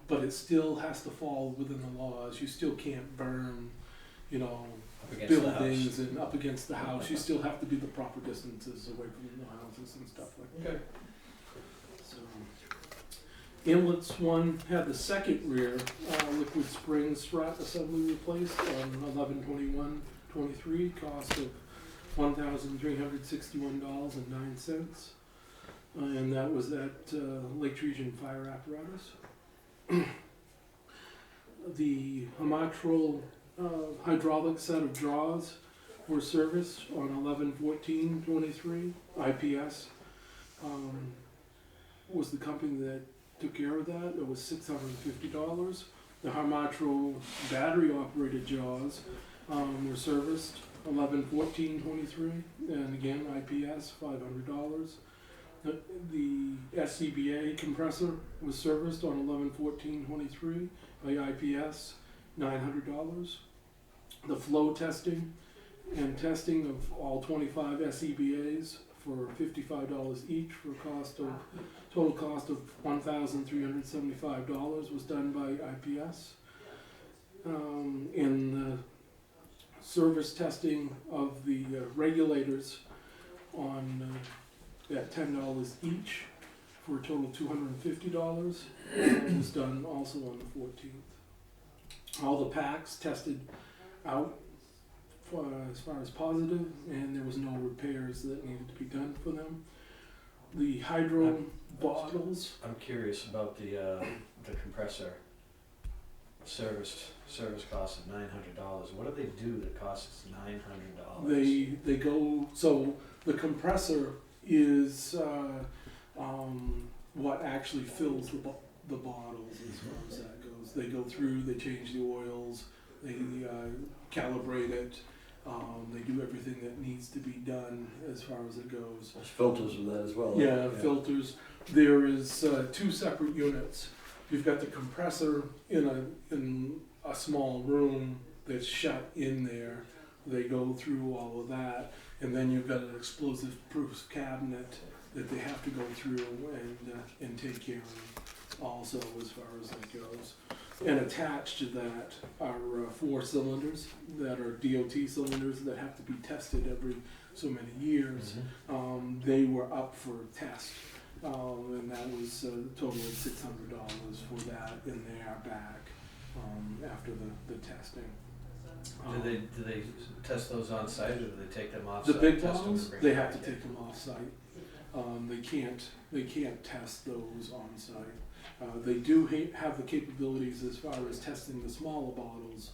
But it still has to fall within the laws. You still can't burn, you know, Up against the buildings house. and up against the house. You still have to be the proper distances away from the houses and stuff like that. Okay. So, Inlets one had the second rear liquid spring strut assembly replaced on 11/21/23, cost of $1,361.09, and that was at Lake Region Fire Apparatus. The Hamatral hydraulic set of draws were serviced on 11/14/23. IPS was the company that took care of that. It was $650. The Hamatral battery operated jaws were serviced 11/14/23, and again IPS $500. The SCBA compressor was serviced on 11/14/23 by IPS $900. The flow testing and testing of all 25 SCBAs for $55 each, for a total cost of $1,375 was done by IPS. In the service testing of the regulators on at $10 each, for a total of $250, was done also on the 14th. All the packs tested out as far as positive, and there was no repairs that needed to be done for them. The hydro bottles. I'm curious about the compressor service cost of $900. What do they do that costs $900? They go, so the compressor is what actually fills the bottles as far as that goes. They go through, they change the oils, they calibrate it, they do everything that needs to be done as far as it goes. There's filters with that as well. Yeah, filters. There is two separate units. You've got the compressor in a small room that's shut in there. They go through all of that, and then you've got an explosive-proof cabinet that they have to go through and take care of also as far as that goes. And attached to that are 4 cylinders that are DOT cylinders that have to be tested every so many years. They were up for test, and that was a total of $600 for that, and they are back after the testing. Do they test those on site, or do they take them off The site? big test them, bottles, and bring they them have to back take them off site. They can't test those on site. They do have the capabilities as far as testing the smaller bottles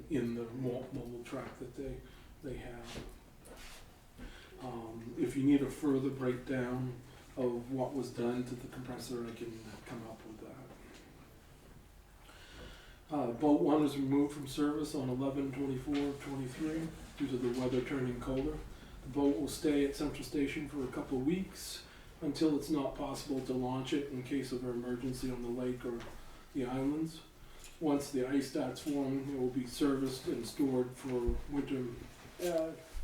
in the mobile truck that they have. If you need a further breakdown of what was done to the compressor, I can come up with that. Boat 1 was removed from service on 11/24/23 due to the weather turning colder. The boat will stay at Central Station for a couple of weeks until it's not possible to launch it in case of an emergency on the lake or the islands. Once the ice starts forming, it will be serviced and stored for winter,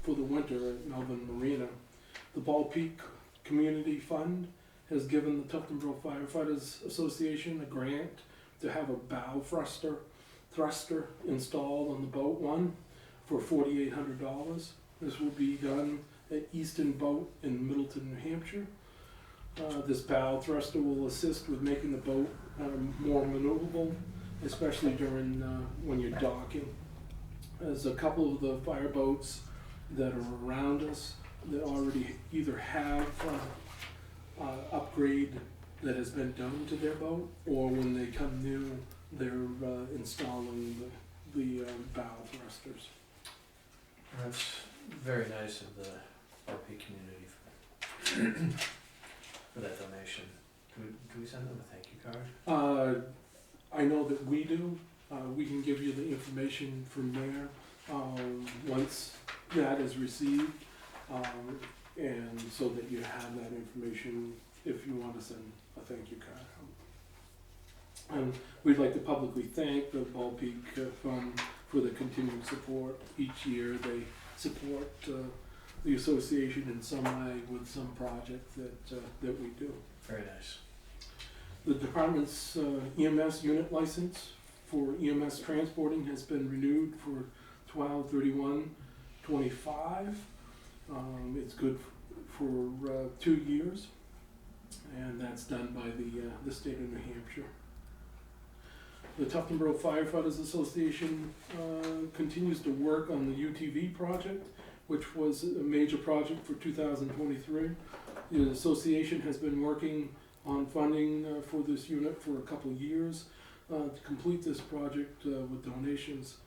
for the winter at Melbourne Marina. The Ball Peak Community Fund has given the Tuftonboro Firefighters Association a grant to have a bow thruster installed on the boat 1 for $4,800. This will be done at Easton Boat in Middleton, New Hampshire. This bow thruster will assist with making the boat more maneuverable, especially during when you're docking. There's a couple of the fireboats that are around us that already either have upgrade that has been done to their boat, or when they come new, they're installing the bow thrusters. That's very nice of the RP community for that donation. Do we send them a thank you card? I know that we do. We can give you the information from there once that is received. And so that you have that information if you want to send a thank you card out. And we'd like to publicly thank the Ball Peak Fund for the continued support. Each year they support the association in some way with some project that we do. Very nice. The department's EMS unit license for EMS transporting has been renewed for 12/31/25. It's good for 2 years, and that's done by the state of New Hampshire. The Tuftonboro Firefighters Association continues to work on the UTV project, which was a major project for 2023. The association has been working on funding for this unit for a couple of years to complete this project with donations.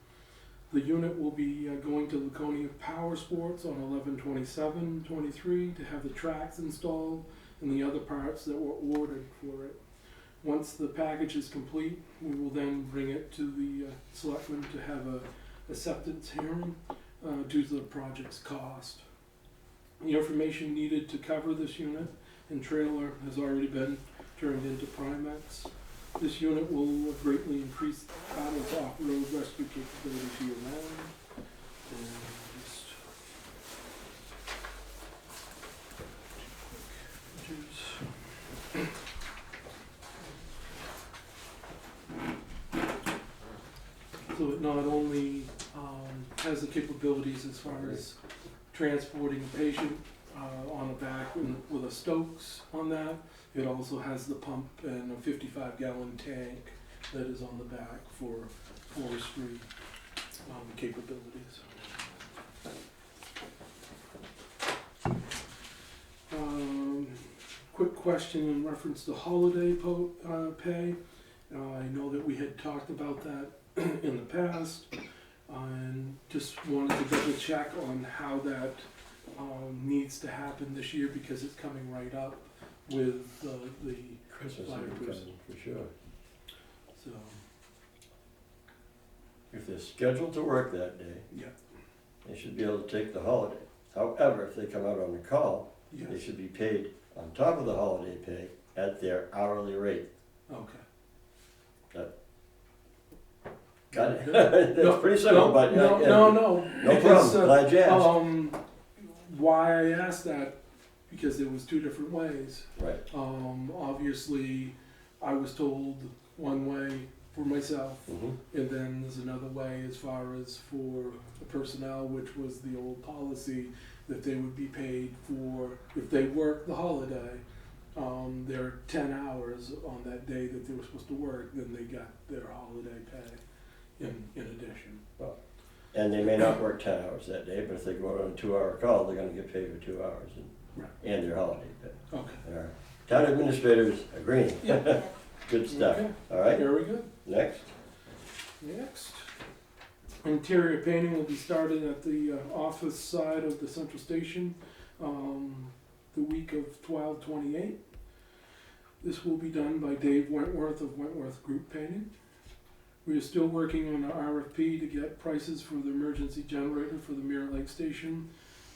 The unit will be going to Laconia Power Sports on 11/27/23 to have the tracks installed and the other parts that were ordered for it. Once the package is complete, we will then bring it to the selectmen to have a acceptance hearing due to the project's cost. The information needed to cover this unit and trailer has already been turned into Primex. This unit will greatly increase Battle's off-road rescue capability year-round. And just so it not only has the capabilities as far as transporting a patient on a back with a Stokes on that, it also has the pump and a 55-gallon tank that is on the back for forestry capabilities. Quick question in reference to holiday pay. I know that we had talked about that in the past, and just wanted to double check on how that needs to happen this year, because it's coming right up with the Christmas Fire will be person. coming, for sure. so If they're scheduled to work that day, yeah. they should be able to take the holiday. However, if they come out on the call, Yes. they should be paid on top of the holiday pay at their hourly rate. Okay. Got it? No, That's pretty simple, but no, yeah, no, no because, problem. Glad you asked. Why I asked that, because there was two different ways. Right. Obviously, I was told one way for myself, Mhm. and then there's another way as far as for the personnel, which was the old policy that they would be paid for, if they worked the holiday, their 10 hours on that day that they were supposed to work, then they got their holiday pay in addition. And they may not work 10 hours that day, but if they go out on a 2-hour call, they're gonna get paid for 2 hours Right. and their holiday pay. Okay. Our town administrators agreeing. Yeah. Good stuff. Okay. All right, Very good. next. Next. Interior painting will be started at the office side of the central station the week of 12/28. This will be done by Dave Wentworth of Wentworth Group Painting. We are still working on the RFP to get prices for the emergency generator for the Mirror Lake Station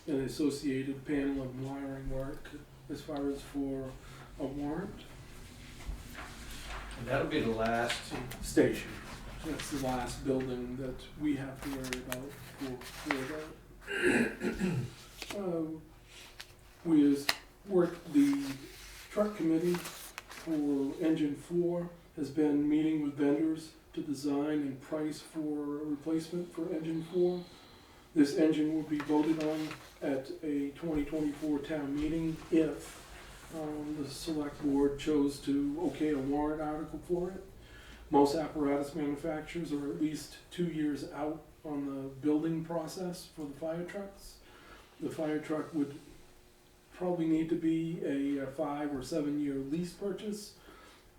and associated panel and wiring work as far as for a warrant. And that'll be the last, Station. That's the last building that we have to worry about for that. We has worked, the truck committee for engine 4 has been meeting with vendors to design and price for a replacement for engine 4. This engine will be voted on at a 2024 town meeting if the select board chose to okay a warrant article for it. Most apparatus manufacturers are at least 2 years out on the building process for the fire trucks. The fire truck would probably need to be a 5 or 7 year lease purchase.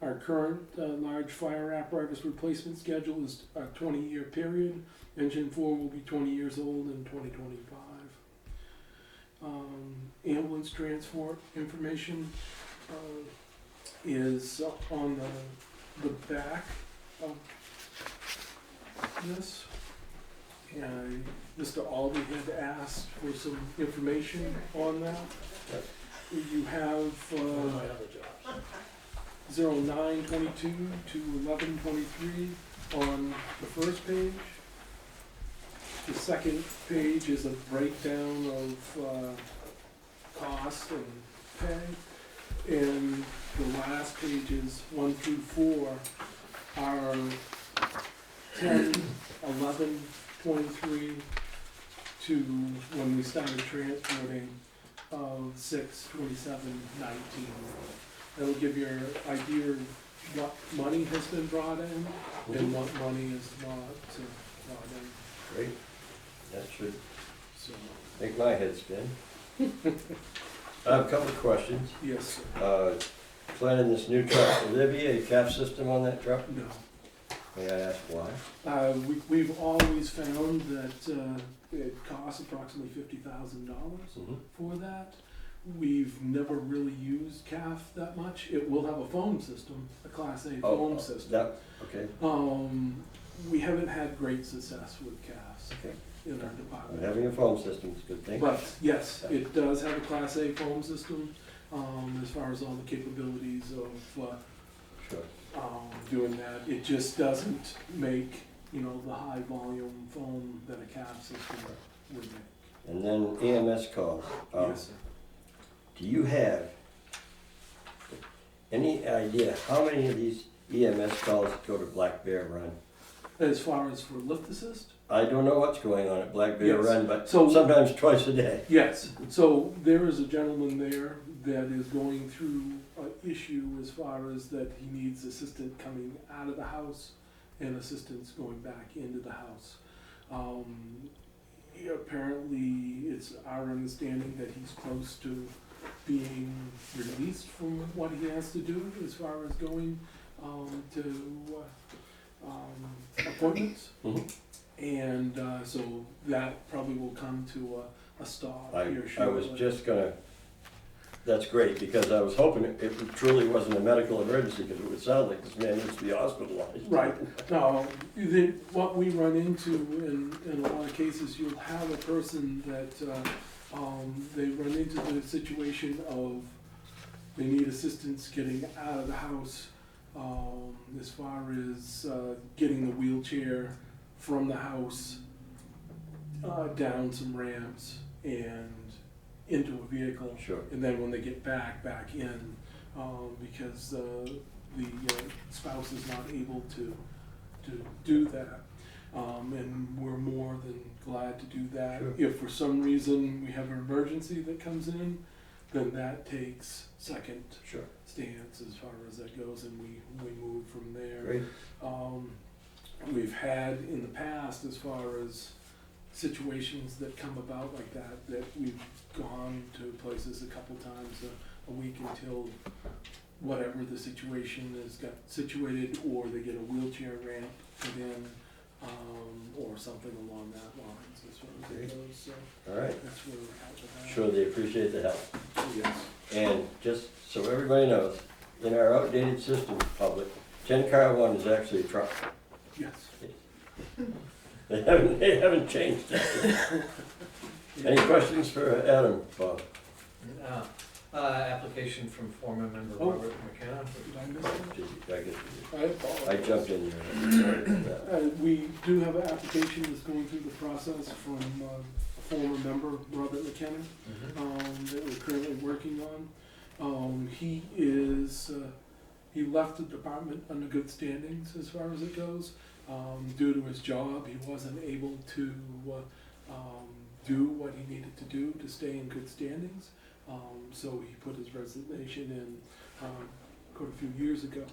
Our current large fire apparatus replacement schedule is a 20-year period. Engine 4 will be 20 years old in 2025. Ambulance transport information is on the back of this. Mr. Aldi had asked for some information on that. You have 09/22 to 11/23 on the first page. The second page is a breakdown of costs and pay. And the last pages, 1 through 4, are 10, 11, 23 to when we started transporting, 6, 27, 19. That'll give you an idea of what money has been brought in and what money is not brought in. Great. That should So, make my head spin. I have a couple of questions. yes, sir. Planning this new truck, will there be a cap system on that truck? No. May I ask why? We've always found that it costs approximately $50,000 for that. We've never really used CAF that much. It will have a phone system, a Class A phone system. That, okay. We haven't had great success with CAFs Okay. in our But department. having a phone system is a good thing. But yes, it does have a Class A phone system, as far as all the capabilities of Sure. doing that. It just doesn't make, the high volume phone that a CAF system would make. And then EMS calls. Yes, sir. Do you have any idea how many of these EMS calls go to Black Bear Run? As far as for lift assist? I don't know what's going on at Black Bear Yes. Run, but So- sometimes twice a day. Yes, so there is a gentleman there that is going through an issue as far as that he needs assistance coming out of the house and assistance going back into the house. Apparently, it's our understanding that he's close to being released from what he has to do as far as going to appointments. Mhm. And so that probably will come to a stop here I was shortly. just gonna, that's great, because I was hoping it truly wasn't a medical emergency, because it would sound like this man needs to be hospitalized. Right, now, what we run into in a lot of cases, you'll have a person that, they run into the situation of they need assistance getting out of the house, as far as, getting the wheelchair from the house, down some ramps and into a vehicle. Sure. And then when they get back in, because the spouse is not able to do that. And we're more than glad to do that. Sure. If for some reason we have an emergency that comes in, then that takes second Sure. stance as far as that goes, and we move from there. Great. We've had in the past, as far as situations that come about like that we've gone to places a couple times a week until whatever the situation is got situated, or they get a wheelchair ramp put in, or something along that lines as far as it goes, so All right. that's where we're at with that. Sure, they appreciate the help. Yes. And just so everybody knows, in our outdated system, public, 10-car one is actually a truck. Yes. They haven't changed that. Any questions for Adam, Bob? Application from former member Oh. Robert McKenna. Did I miss that? I guess I apologize. I jumped in there. Sorry about that. We do have an application that's going through the process from former member Robert McKenna, that we're currently working on. He left the department under good standings as far as it goes. Due to his job, he wasn't able to do what he needed to do to stay in good standings. So he put his resignation in quite a few years ago.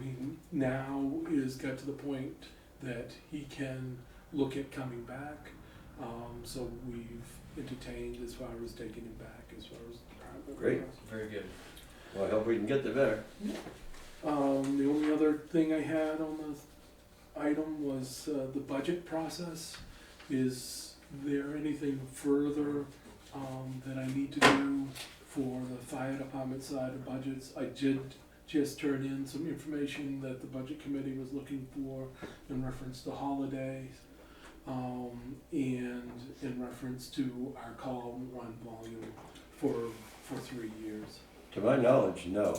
He now is got to the point that he can look at coming back. So we've entertained as far as taking him back as far as the department. Great. goes. Very good. Well, I hope we can get the better. The only other thing I had on the item was the budget process. Is there anything further that I need to do for the fire department side of budgets? I did just turn in some information that the budget committee was looking for in reference to holidays. and in reference to our call run volume for 3 years. To my knowledge, no.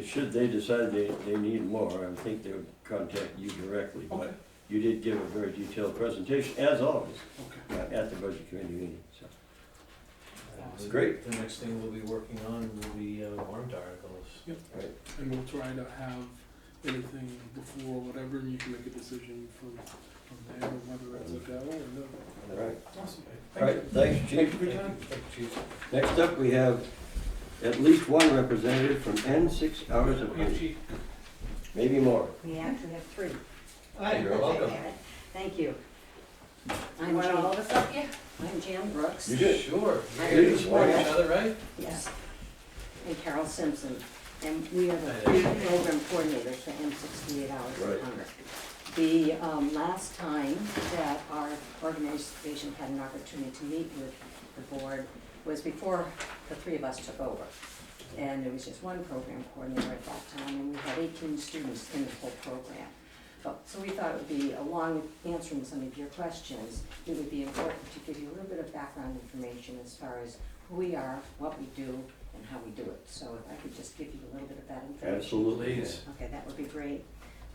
Should they decide they need more, I think they would contact you directly. Okay. But you did give a very detailed presentation, as always, Okay. at the budget committee meeting, so. Awesome. Great. The next thing we'll be working on will be warrant articles. Right. And we'll try to have anything before whatever, and you can make a decision from there, whether it's a go or no. All right. Awesome. All right, thanks, Thank Chief. you for your time. Thank you, Chief. Next up, we have at least one representative from N6 Hours of Thank you, Honey, Chief. We maybe actually have 3. Hi, you're welcome. Thank you. You I'm want all Jan, of us up here? I'm Jan Brooks. You did. Sure. Hi. You're here to support each other, right? Yes. And Carol Simpson. And we are the Hi 3 there. program coordinators for M68 Hours Right. of Hunger. The last time that our organization had an opportunity to meet with the board was before the 3 of us took over. And there was just one program coordinator at that time, and we had 18 students in the whole program. So we thought it would be, along with answering some of your questions, it would be important to give you a little bit of background information as far as who we are, what we do, and how we do it. So if I could just give you a little bit of that information. Absolutely. Please. Okay, that would be great.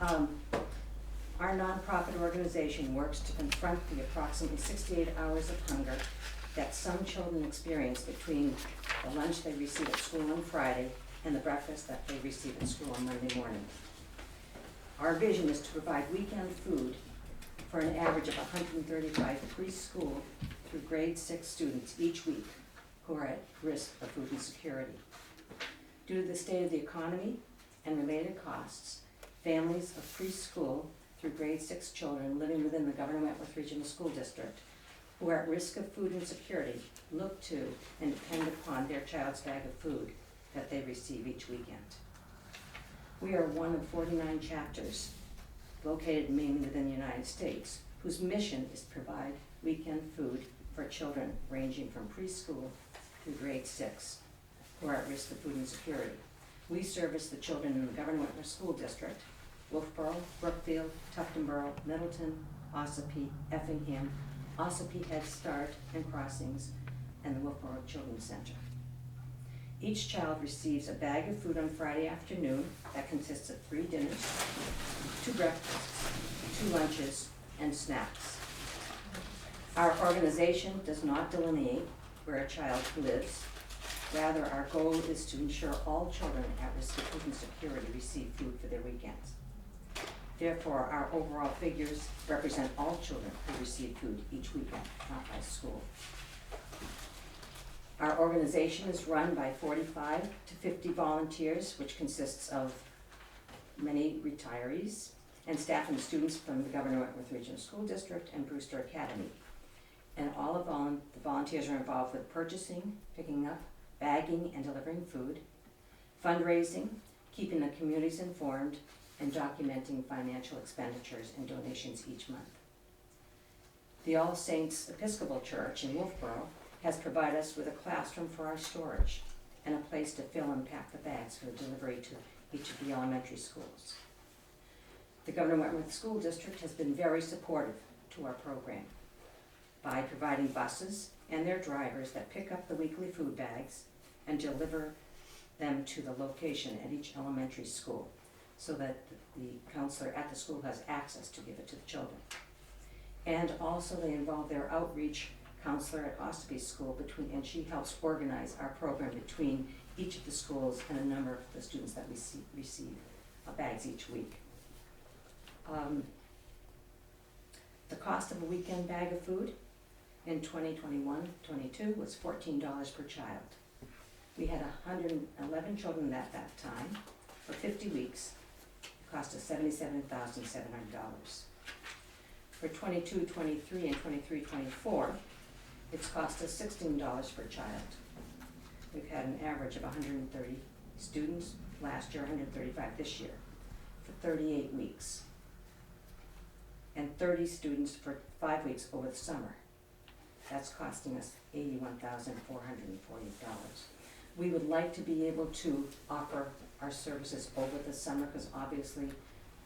Our nonprofit organization works to confront the approximately 68 hours of hunger that some children experience between the lunch they receive at school on Friday and the breakfast that they receive at school on Monday morning. Our vision is to provide weekend food for an average of 135 preschool through grade 6 students each week who are at risk of food insecurity. Due to the state of the economy and related costs, families of preschool through grade 6 children living within the Governor Wentworth Regional School District who are at risk of food insecurity look to and depend upon their child's bag of food that they receive each weekend. We are one of 49 chapters located mainly within the United States whose mission is to provide weekend food for children ranging from preschool through grade 6 who are at risk of food insecurity. We service the children in the Governor Wentworth School District, Wolfboro, Brookfield, Tuftonboro, Middleton, Ossipee, Effingham, Ossipee Head Start and Crossings, and the Wolfboro Children's Center. Each child receives a bag of food on Friday afternoon that consists of 3 dinners, 2 breakfasts, 2 lunches, and snacks. Our organization does not delineate where a child lives. Rather, our goal is to ensure all children at risk of food insecurity receive food for their weekends. Therefore, our overall figures represent all children who receive food each weekend, not by school. Our organization is run by 45 to 50 volunteers, which consists of many retirees and staff and students from the Governor Wentworth Regional School District and Brewster Academy. And all of the volunteers are involved with purchasing, picking up, bagging and delivering food, fundraising, keeping the communities informed, and documenting financial expenditures and donations each month. The All Saints Episcopal Church in Wolfboro has provided us with a classroom for our storage and a place to fill and pack the bags for delivery to each of the elementary schools. The Governor Wentworth School District has been very supportive to our program by providing buses and their drivers that pick up the weekly food bags and deliver them to the location at each elementary school so that the counselor at the school has access to give it to the children. And also they involve their outreach counselor at Ossipee School and she helps organize our program between each of the schools and a number of the students that we receive bags each week. The cost of a weekend bag of food in 2021-22 was $14 per child. We had 111 children at that time. For 50 weeks, it cost us $77,700. For 22-23 and 23-24, it's cost us $16 per child. We've had an average of 130 students last year, 135 this year, for 38 weeks. And 30 students for 5 weeks over the summer. That's costing us $81,440. We would like to be able to offer our services over the summer because obviously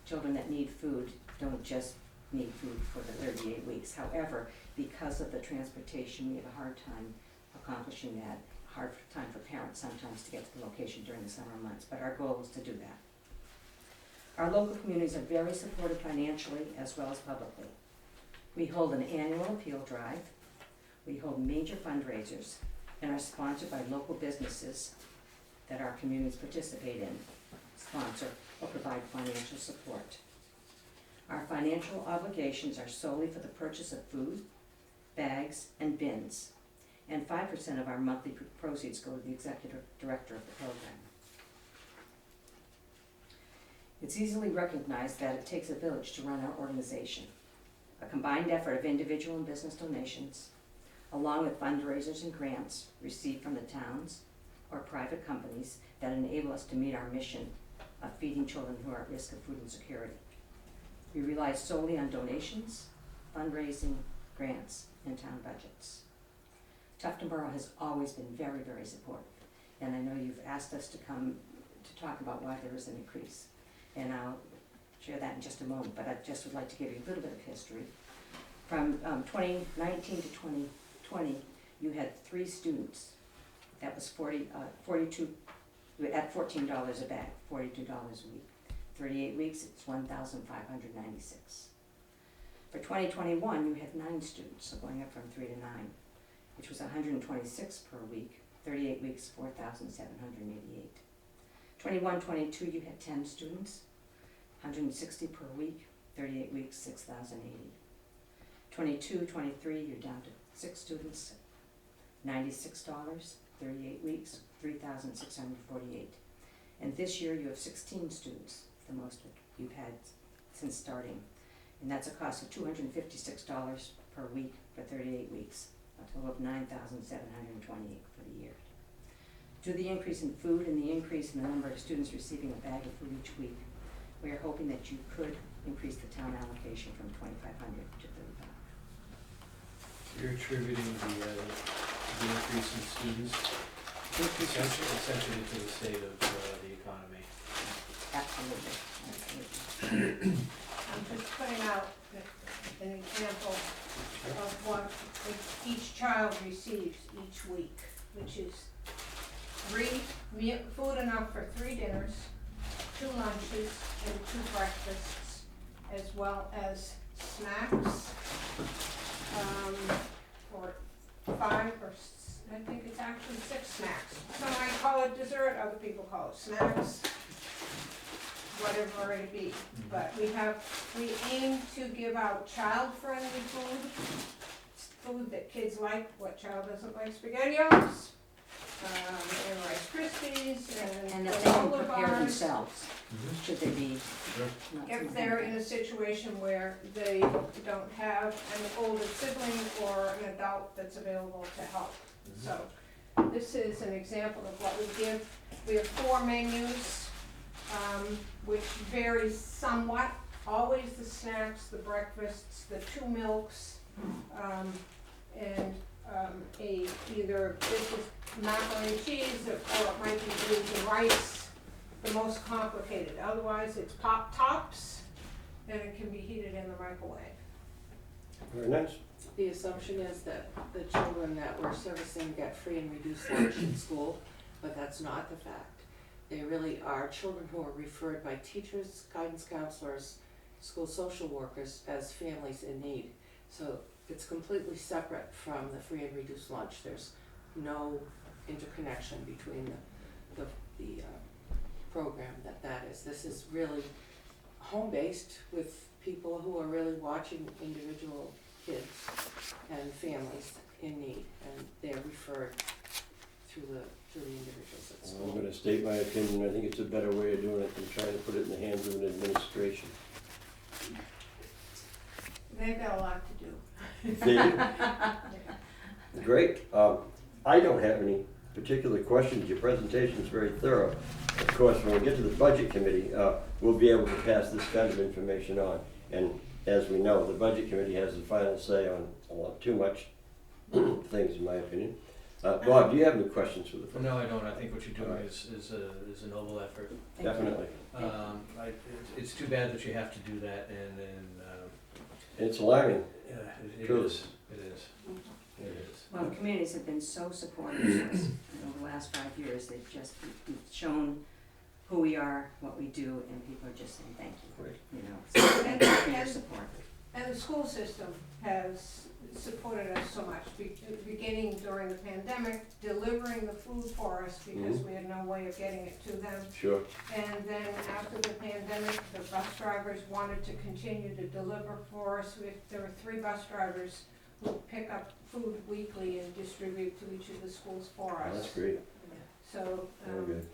children that need food don't just need food for the 38 weeks. However, because of the transportation, we have a hard time accomplishing that. Hard time for parents sometimes to get to the location during the summer months, but our goal is to do that. Our local communities are very supportive financially as well as publicly. We hold an annual appeal drive, we hold major fundraisers, and are sponsored by local businesses that our communities participate in, sponsor, or provide financial support. Our financial obligations are solely for the purchase of food, bags, and bins, and 5% of our monthly proceeds go to the executive director of the program. It's easily recognized that it takes a village to run our organization. A combined effort of individual and business donations, along with fundraisers and grants received from the towns or private companies that enable us to meet our mission of feeding children who are at risk of food insecurity. We rely solely on donations, fundraising, grants, and town budgets. Tufton Borough has always been very, very supportive, and I know you've asked us to come to talk about why there is an increase, and I'll share that in just a moment, but I just would like to give you a little bit of history. From 2019 to 2020, you had 3 students. That was 42 at $14 a bag, $42 a week. 38 weeks, it's $1,596. For 2021, you had 9 students, so going up from 3 to 9, which was 126 per week. 38 weeks, 4,788. 21-22, you had 10 students, 160 per week. 38 weeks, 6,080. 22-23, you're down to 6 students, $96. 38 weeks, 3,648. And this year you have 16 students, the most you've had since starting. And that's a cost of $256 per week for 38 weeks, a total of $9,728 for the year. Due to the increase in food and the increase in the number of students receiving a bag of food each week, we are hoping that you could increase the town allocation from $2,500 to $3,500. You're attributing the increase in students essentially to the state of the economy. Absolutely. I'm just putting out an example of what each child receives each week, which is food enough for 3 dinners, 2 lunches, and 2 breakfasts, as well as snacks, for 5 or I think it's actually 6 snacks. Some might call it dessert, other people call it snacks, whatever it be. But we aim to give out child-friendly food that kids like. What child doesn't like SpaghettiOs? And Rice Krispies And and that they can granola prepare bars. themselves, should they be. not If some they're kind in of- a situation where they don't have an older sibling or an adult that's available to help. So this is an example of what we give. We have 4 menus, which vary somewhat. Always the snacks, the breakfasts, the 2 milks, and either this is macaroni and cheese, or it might be beans and rice, the most complicated. Otherwise, it's Pop Tops, and it can be heated in the microwave. Very nice. The assumption is that the children that we're servicing get free and reduced lunch in school, but that's not the fact. They really are children who are referred by teachers, guidance counselors, school social workers as families in need. So it's completely separate from the free and reduced lunch. There's no interconnection between the program that is. This is really home-based with people who are really watching individual kids and families in need, and they're referred through the individuals at school. I'm gonna state my opinion, I think it's a better way of doing it than trying to put it in the hands of an administration. They've got a lot to do. Great. I don't have any particular questions. Your presentation is very thorough. Of course, when we get to the budget committee, we'll be able to pass this kind of information on. And as we know, the budget committee has the final say on a lot too much things, in my opinion. Bob, do you have any questions for the folks? No, I don't. I think what you're doing is a noble effort. Definitely. It's too bad that you have to do that, and then It's alarming. Yeah, it Truly. is, it is, it is. Well, communities have been so supportive of us over the last 5 years. We've shown who we are, what we do, and people are just saying thank you. Right. You know, so thank you for your support. And the school system has supported us so much, beginning during the pandemic, delivering the food for us because we had no way of getting it to them. Sure. And then after the pandemic, the bus drivers wanted to continue to deliver for us. There were 3 bus drivers who pick up food weekly and distribute to each of the schools for us. That's great. So, Very good.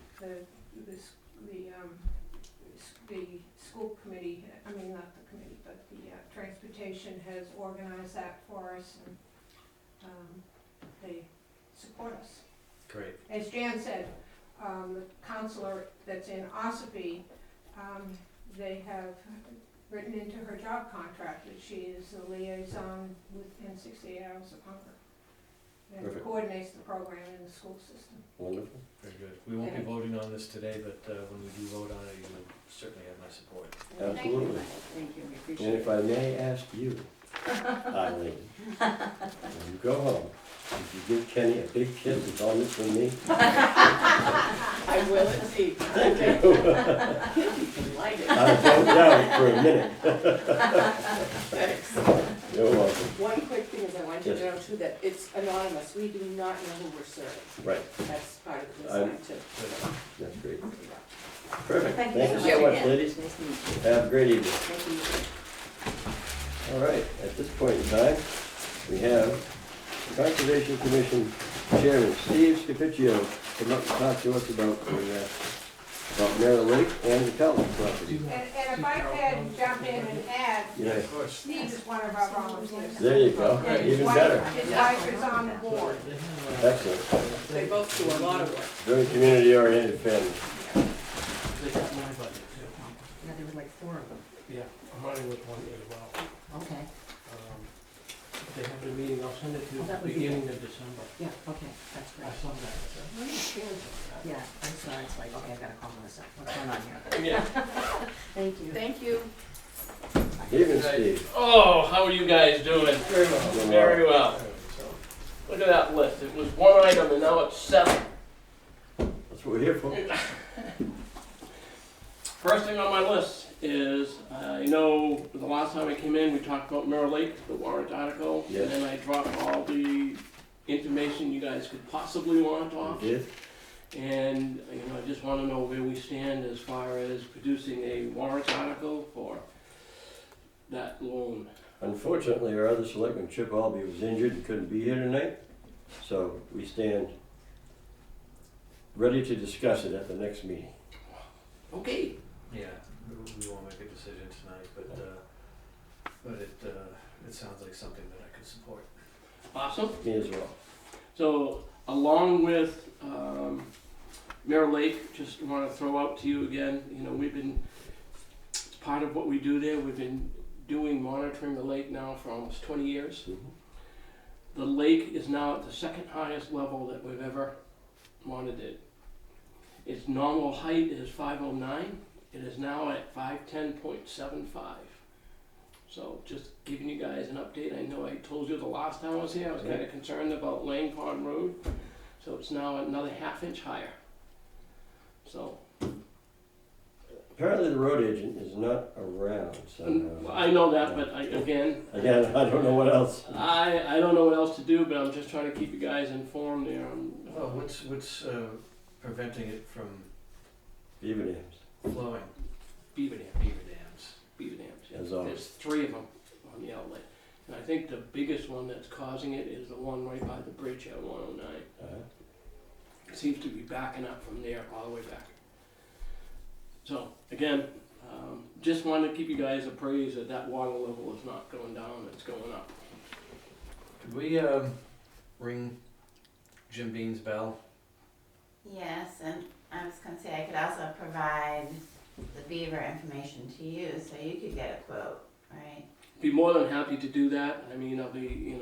the school committee, I mean, not the committee, but the transportation has organized that for us, and they support us. Great. As Jan said, the counselor that's in Ossipee, they have written into her job contract that she is the liaison within 68 hours of hunger. And Perfect. coordinates the program in the school system. Wonderful. Very good. We won't be voting on this today, but when we do vote on it, you will certainly have my support. Absolutely. Thank you, we And appreciate it. if I may ask you, Eileen, when you go home, if you give Kenny a big kiss, it's on this from me. I will indeed. Thank you. Delighted. I don't doubt it for a minute. Thanks. You're welcome. One quick thing is I want you to Yes. know too, that it's anonymous, we do not know who we're serving. Right, That's part of the I'm- design too. that's great. Perfect. Thank Thank you you so much, again. ladies. Nice to meet you. Have a great evening. Thank you. All right, at this point in time, we have Conservation Commission Chairman Steve Scapicchio come up and talk to us about Merrill Lake and the College property. And if I could jump in and add, Yeah, Of course. Steve is one of our volunteers. there you go, And his even wife- better. His wife is on the board. Excellent. They both do a lot of work. Very community-oriented family. They got my budget too. Yeah, there were like 4 of them. Yeah, mine was one as well. Okay. They have a meeting, I'll send it to you Oh, that would be beginning of December. Yeah, okay, that's I great. saw that. Yeah, I saw, it's like, okay, I gotta call myself. What's going on here? Yeah. Thank you. Thank you. Evening, Steve. Oh, how are you guys doing? Very well. Very well. Look at that list. It was 1 item and now it's 7. That's what we're here for. First thing on my list is, I know the last time I came in, we talked about Mirror Lake, the warrant article. Yes. And then I dropped all the information you guys could possibly want off. You did? And, I just want to know where we stand as far as producing a warrant article for that loan. Unfortunately, our other selectman, Chip Albee, was injured and couldn't be here tonight, so we stand ready to discuss it at the next meeting. Okay. Yeah, we won't make a decision tonight, but it sounds like something that I could support. Awesome. Me as well. So, along with Mirror Lake, just want to throw out to you again, we've been, it's part of what we do there, we've been monitoring the lake now for almost 20 years. Mhm. The lake is now at the 2nd highest level that we've ever monitored. Its normal height is 509, it is now at 510.75. So just giving you guys an update. I know I told you the last time I was here, I was kind of concerned about Lang Pond Road. So it's now another 1/2 inch higher. So Apparently the road agent is not around, so. I know that, but again, I don't know what else. I don't know what else to do, but I'm just trying to keep you guys informed there. Well, what's preventing it from Beaver dams. flowing? Beaver dams. Yeah. As always. There's 3 of them on the outlet. And I think the biggest one that's causing it is the one right by the bridge at 109. It seems to be backing up from there all the way back. So, again, just wanted to keep you guys appraised that water level is not going down, it's going up. Could we ring Jim Bean's bell? Yes, and I was gonna say, I could also provide the beaver information to you, so you could get a quote, right? Be more than happy to do that. I mean, I'll be,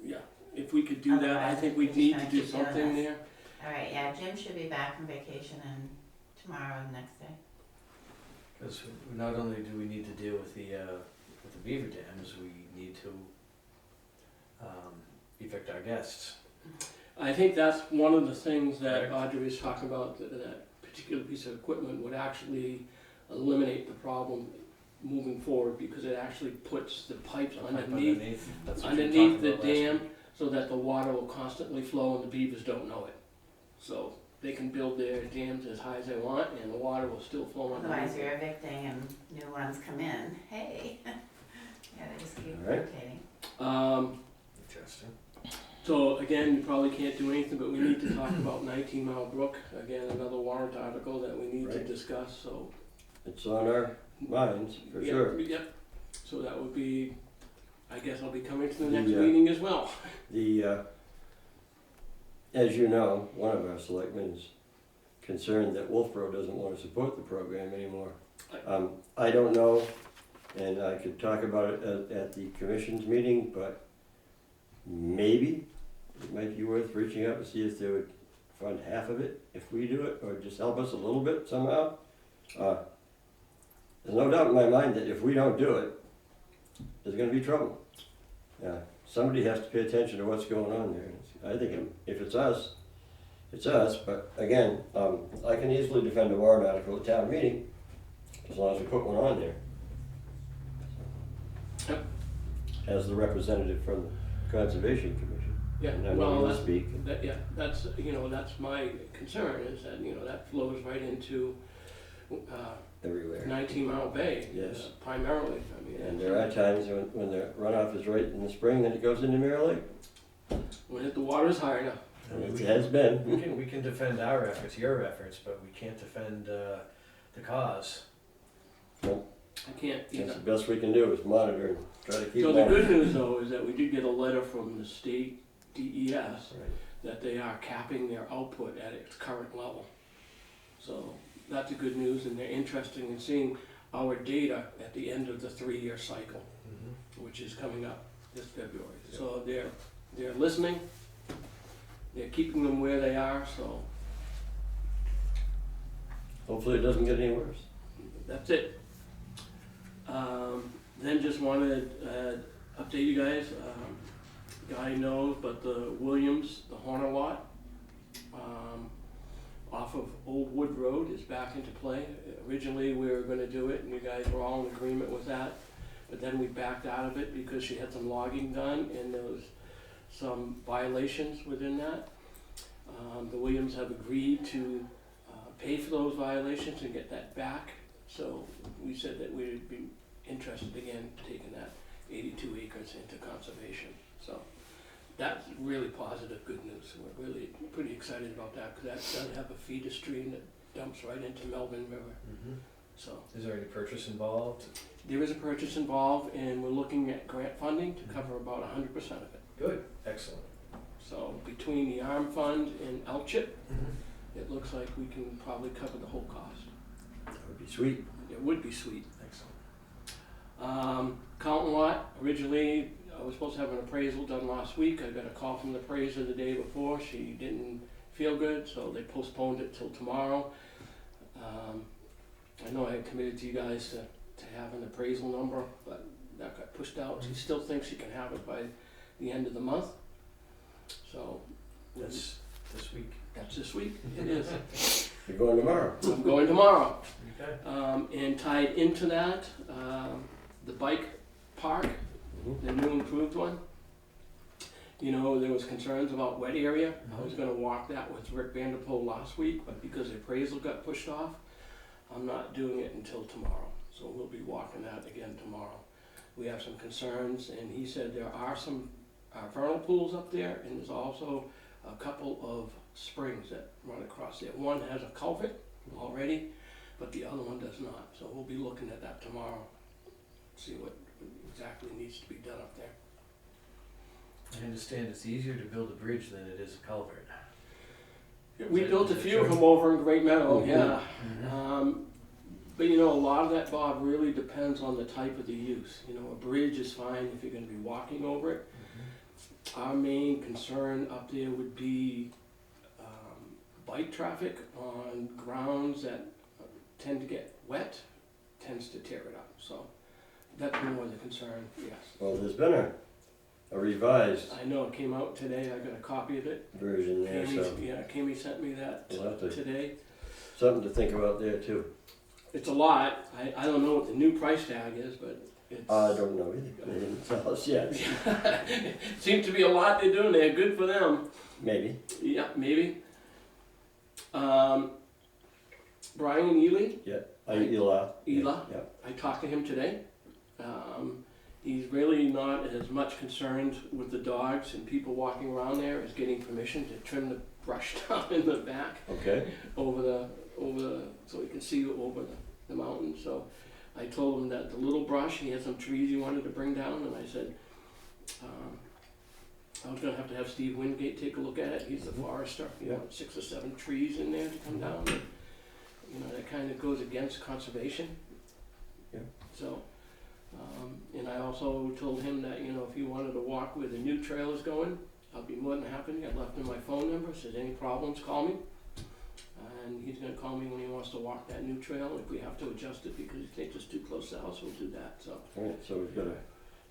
yeah, if we could do that, I think we need to do something there. All right, yeah, Jim should be back from vacation and tomorrow and next day. Because not only do we need to deal with the with the beaver dams, we need to evict our guests. I think that's one of the things that Audrey is talking about, that particular piece of equipment would actually eliminate the problem moving forward, because it actually puts the pipes underneath That's what you were underneath talking the about last dam, week. so that the water will constantly flow and the beavers don't know it. So they can build their dams as high as they want and the water will still flow Otherwise underneath. you're evicting and new ones come in, hey. Yeah, they just keep All right. rotating. Interesting. So again, you probably can't do anything, but we need to talk about 19 Mile Brook, again, another warrant article that we need to Right. discuss, so. It's on our minds, for Yep, sure. Yep, so that would be, I guess I'll be coming to the next The, meeting as well. As you know, one of our selectmen is concerned that Wolfboro doesn't want to support the program anymore. I don't know, and I could talk about it at the commission's meeting, but maybe it might be worth reaching out to see if they would fund half of it if we do it, or just help us a little bit somehow. There's no doubt in my mind that if we don't do it, there's gonna be trouble. Somebody has to pay attention to what's going on there. I think if it's us, but again, I can easily defend a warrant article at town meeting, as long as we put one on there. Yep. As the representative from the Conservation Commission. Yeah, And I know well, you'll that's, speak. that's, that's my concern, is that, that flows right into, Everywhere. 19 Mile Bay. Yes. Primarily, I mean. And there are times when the runoff is right in the spring, then it goes into Mirror Lake. When the water is high enough. And it has been. We can defend our efforts, your efforts, but we can't defend the cause. I can't, That's the best we can do is monitor and try to keep. So the monitoring. good news though is that we did get a letter from the state DES Right. that they are capping their output at its current level. So that's a good news, and they're interested in seeing our data at the end of the 3-year cycle, which is coming up this February. Yep. So they're listening, they're keeping them where they are, so Hopefully it doesn't get any worse. that's it. Then just wanted to update you guys, Guy knows, but the Williams, the Horner lot, off of Old Wood Road is back into play. Originally, we were gonna do it, and you guys were all in agreement with that, but then we backed out of it because she had some logging done, and there was some violations within that. The Williams have agreed to pay for those violations and get that back, so we said that we'd be interested again, taking that 82 acres into conservation, so. That's really positive, good news. We're really pretty excited about that, because that does have a feeder stream that dumps right into Melbourne River. So Is there any purchase involved? there is a purchase involved, and we're looking at grant funding to cover about 100% of it. Good, excellent. So between the ARM fund and LCHIP, it looks like we can probably cover the whole cost. That would be sweet. It would be sweet. Excellent. Carlton lot, originally, I was supposed to have an appraisal done last week. I got a call from the appraiser the day before. She didn't feel good, so they postponed it till tomorrow. I know I had committed to you guys to have an appraisal number, but that got pushed out. She still thinks she can have it by the end of the month. So That's this week. that's this week. It is. You're going tomorrow. I'm going tomorrow. Okay. And tied into that, the bike park, the new improved one. There was concerns about wet area. I was gonna walk that with Rick Vanderpool last week, but because the appraisal got pushed off, I'm not doing it until tomorrow. So we'll be walking that again tomorrow. We have some concerns, and he said there are some vernal pools up there, and there's also a couple of springs that run across there. One has a culvert already, but the other one does not. So we'll be looking at that tomorrow, see what exactly needs to be done up there. I understand it's easier to build a bridge than it is a culvert. We Is built a it few of true? them over in Great Meadow, Oh, yeah. Mhm. But a lot of that, Bob, really depends on the type of the use. A bridge is fine if you're gonna be walking over it. Our main concern up there would be bike traffic on grounds that tend to get wet, tends to tear it up. So That's more the concern, yes. Well, there's been a revised I know it came out today, I got a copy of it. version there, so Kami sent me that we'll have to, today. something to think about there too. It's a lot, I don't know what the new price tag is, but it's. I don't know either, they didn't tell us yet. Seems to be a lot they're doing there, good for them. Maybe. Yeah, maybe. Brian Ely, Ela. Ela. Yeah. I talked to him today. He's really not as much concerned with the dogs and people walking around there as getting permission to trim the brush down in the back Okay. over the so he can see over the mountain. So I told him that the little brush, he had some trees he wanted to bring down, and I said I was gonna have to have Steve Wingate take a look at it. He's the forester. You want 6 or 7 trees in there to come down. And, you know, that kind of goes against conservation. Yeah. So, and I also told him that, you know, if he wanted to walk where the new trail is going, I'll be more than happy. I left him my phone number. Says any problems, call me. And he's gonna call me when he wants to walk that new trail. If we have to adjust it because he thinks it's too close to the house, we'll do that. So. All right, so we've got a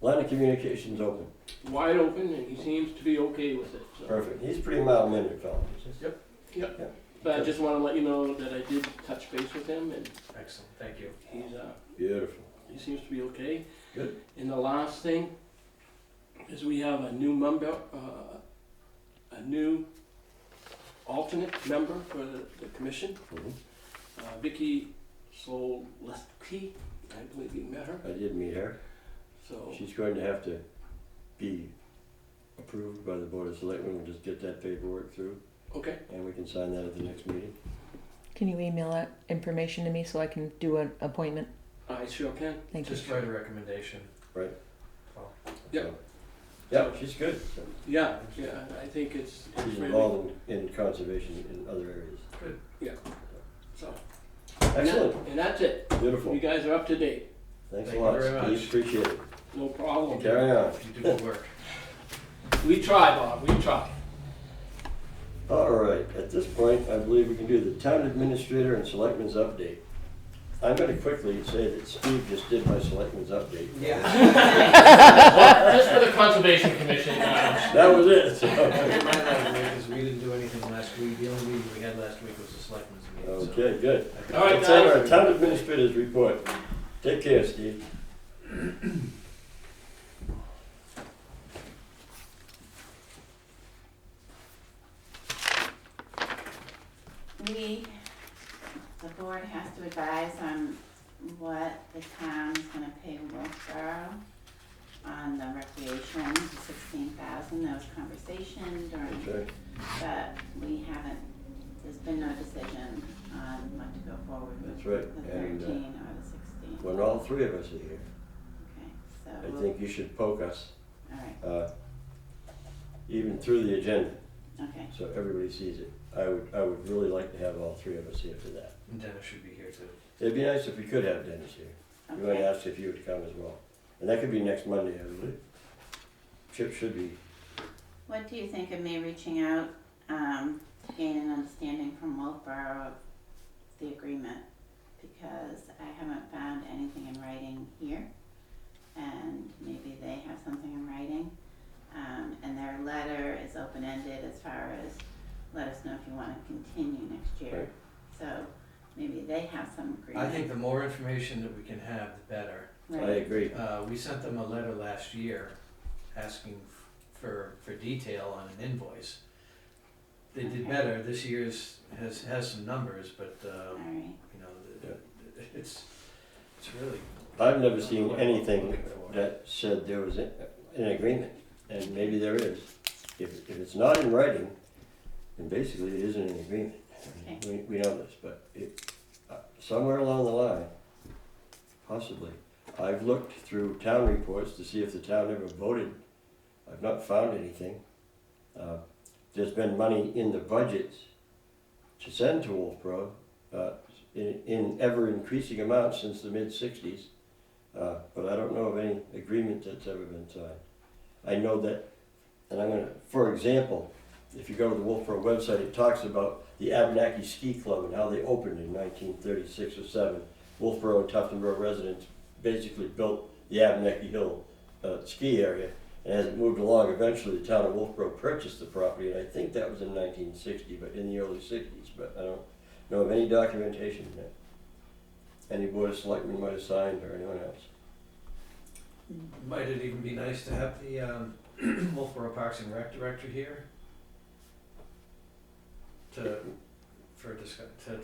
line of communications open. Wide open, and he seems to be okay with it. So. Perfect. He's a pretty mild-mannered fellow. Yep. Yeah. But I just want to let you know that I did touch base with him, and Excellent, thank you. he's Beautiful. he seems to be okay. Good. And the last thing is we have a new member, a new alternate member for the commission, Mhm. Vicky Soleski. I believe you met her. I did meet her. So She's going to have to be approved by the Board of Selectmen. We'll just get that paperwork through, okay. and we can sign that at the next meeting. Can you email that information to me so I can do an appointment? I sure can. Thank Just you. write a recommendation. Right. Well, Yep. So, yeah, she's good. So Yeah, I think it's she's really involved in conservation in other areas. so. Excellent. And that's it. Beautiful. You guys are up to date. Thanks Thank a lot, you very Steve. much. Appreciate it. No problem. Carry on. You do good work. We try, Bob. We try. All right, at this point, I believe we can do the town administrator and selectmen's update. I'm gonna quickly say that Steve just did my selectmen's update. Yeah. Well, just for the Conservation Commission. That was it. So. Because we didn't do anything last week, the only meeting we had last week was the selectmen's meeting. so Okay, good. I think- All right, Let's have our guys. town administrator's report. Take care, Steve. The board has to advise on what the town's gonna pay Wolfboro on the recreation, the 16,000, there was conversation during, Okay. but we haven't, there's been no decision on what to go forward with. That's right, The and, 13 or the 16. When all three of us are here, Okay, so I we'll, think you should poke us, alright, even through the agenda, okay, so everybody sees it. I would really like to have all three of us here for that. And Dennis should be here too. It'd be nice if we could have Dennis here. We might okay. ask if you would come as well. And that could be next Monday, I believe. Chip should be, What do you think of me reaching out, to gain an understanding from Wolfboro of the agreement? Because I haven't found anything in writing here, and maybe they have something in writing. And their letter is open-ended as far as, let us know if you wanna continue next year. Right. So, maybe they have some agreement. I think the more information that we can have, the better. I Right, agree. We sent them a letter last year asking for detail on an invoice. They did Okay. better, this year's has some numbers, but, alright, you know, it's really. I've never seen what I'm anything looking for. that said there was an agreement, and maybe there is. If it's not in writing, then basically it isn't an agreement. Okay. We know this, but somewhere along the line, possibly, I've looked through town reports to see if the town ever voted. I've not found anything. There's been money in the budgets to send to Wolfboro in ever increasing amounts since the mid-60s, but I don't know of any agreement that's ever been signed. I know that, and I'm gonna, for example, if you go to the Wolfboro website, it talks about the Abenaki Ski Club and how they opened in 1936 or 7. Wolfboro and Tuftonboro residents basically built the Abenaki Hill ski area. And as it moved along, eventually the town of Wolfboro purchased the property, and I think that was in 1960, but in the early 60s, but I don't know of any documentation in that. Any board of selectmen might have signed, or anyone else. Might it even be nice to have the Wolfboro Parks and Rec director here to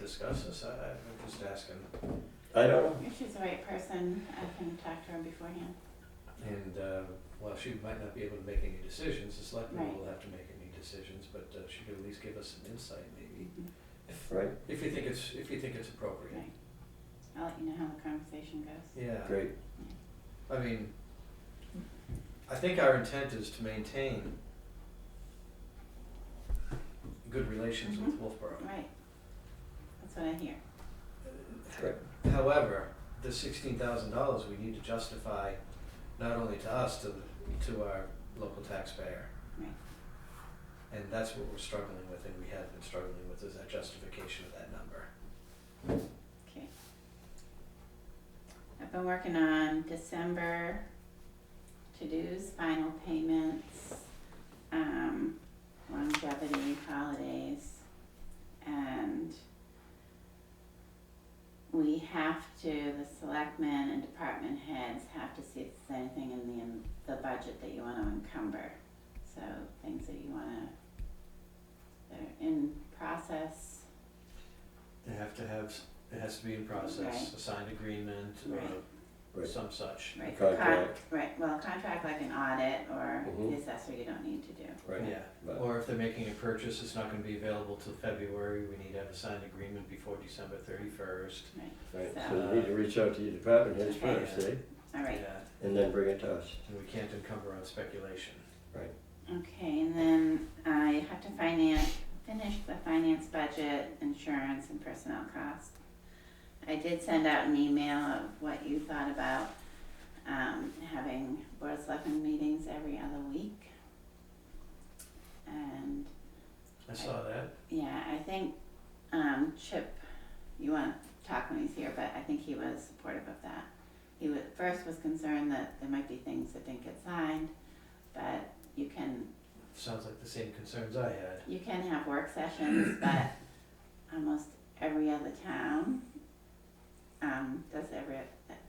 discuss this? I'm just asking. I don't know. If she's the right person, I can talk to her beforehand. And while she might not be able to make any decisions, the selectmen Right. will have to make any decisions, but she could at least give us some insight, maybe, Right, if you think it's appropriate. Right. I'll let you know how the conversation goes. Yeah. great. I mean, I think our intent is to maintain good relations with Wolfboro. Right. That's what I hear. Right. However, the $16,000 we need to justify not only to us, to our local taxpayer. Right. And that's what we're struggling with, and we have been struggling with, is that justification of that number. Okay. I've been working on December to-dos, final payments, longevity, holidays, and we have to, the selectmen and department heads have to see if there's anything in the budget that you wanna encumber. So things that you wanna, that are in process. They have to have, it has to be in process, Right. a signed agreement, or Right. some such. Right, Contract. right, well, contract like an audit or Mhm. the assessor you don't need to do. Right. Yeah, But- or if they're making a purchase, it's not gonna be available till February, we need to have a signed agreement before December 31st. Right, So- so you need to reach out to your department heads Okay. first, eh? All right, Yeah, And then bring it to us. and we can't encumber on speculation. okay, and then I have to finish the finance budget, insurance and personnel costs. I did send out an email of what you thought about having Board of Selectmen meetings every other week. And I saw that. yeah, I think Chip, you want to talk when he's here, but I think he was supportive of that. He first was concerned that there might be things that didn't get signed, but you can Sounds like the same concerns I had. have work sessions, but almost every other town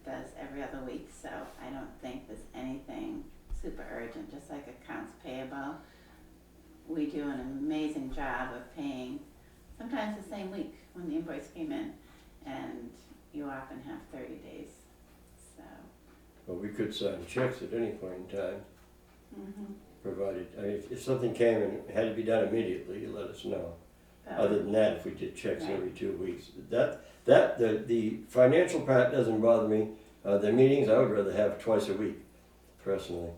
does every other week, so I don't think there's anything super urgent, just like accounts payable. We do an amazing job of paying, sometimes the same week when the invoice came in, and you often have 30 days, so. Well, we could sign checks at any point in time, Mhm. provided, I mean, if something came and it had to be done immediately, you let us know. Other than that, if we did checks Right. every 2 weeks, the financial part doesn't bother me. The meetings, I would rather have twice a week, personally.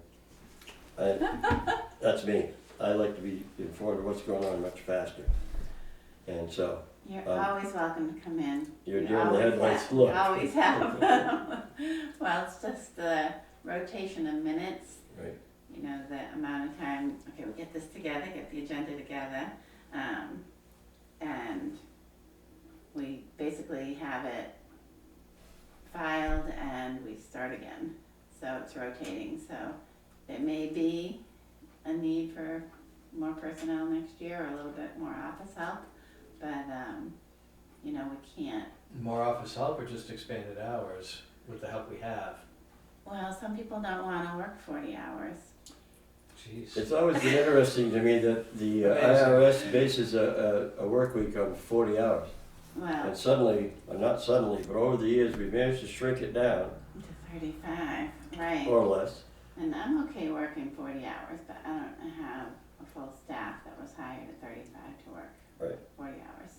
That's me. I like to be informed of what's going on much faster. And so, You're always welcome to come in. you're You doing the always headlights have- look. You always have. Well, it's just the rotation of minutes. Right. You know, the amount of time, okay, we get this together, get the agenda together, and we basically have it filed and we start again. So it's rotating, so there may be a need for more personnel next year or a little bit more office help, but, you know, we can't. More office help or just expanded hours with the help we have? Well, some people don't wanna work 40 hours. Jeez. It's always been interesting to me that the IRS bases a work week on 40 hours. Well, And suddenly, or not suddenly, but over the years, we've managed to shrink it down, to 35, right. more or less. And I'm okay working 40 hours, but I don't have a full staff that was hired at 35 to work Right. 40 hours.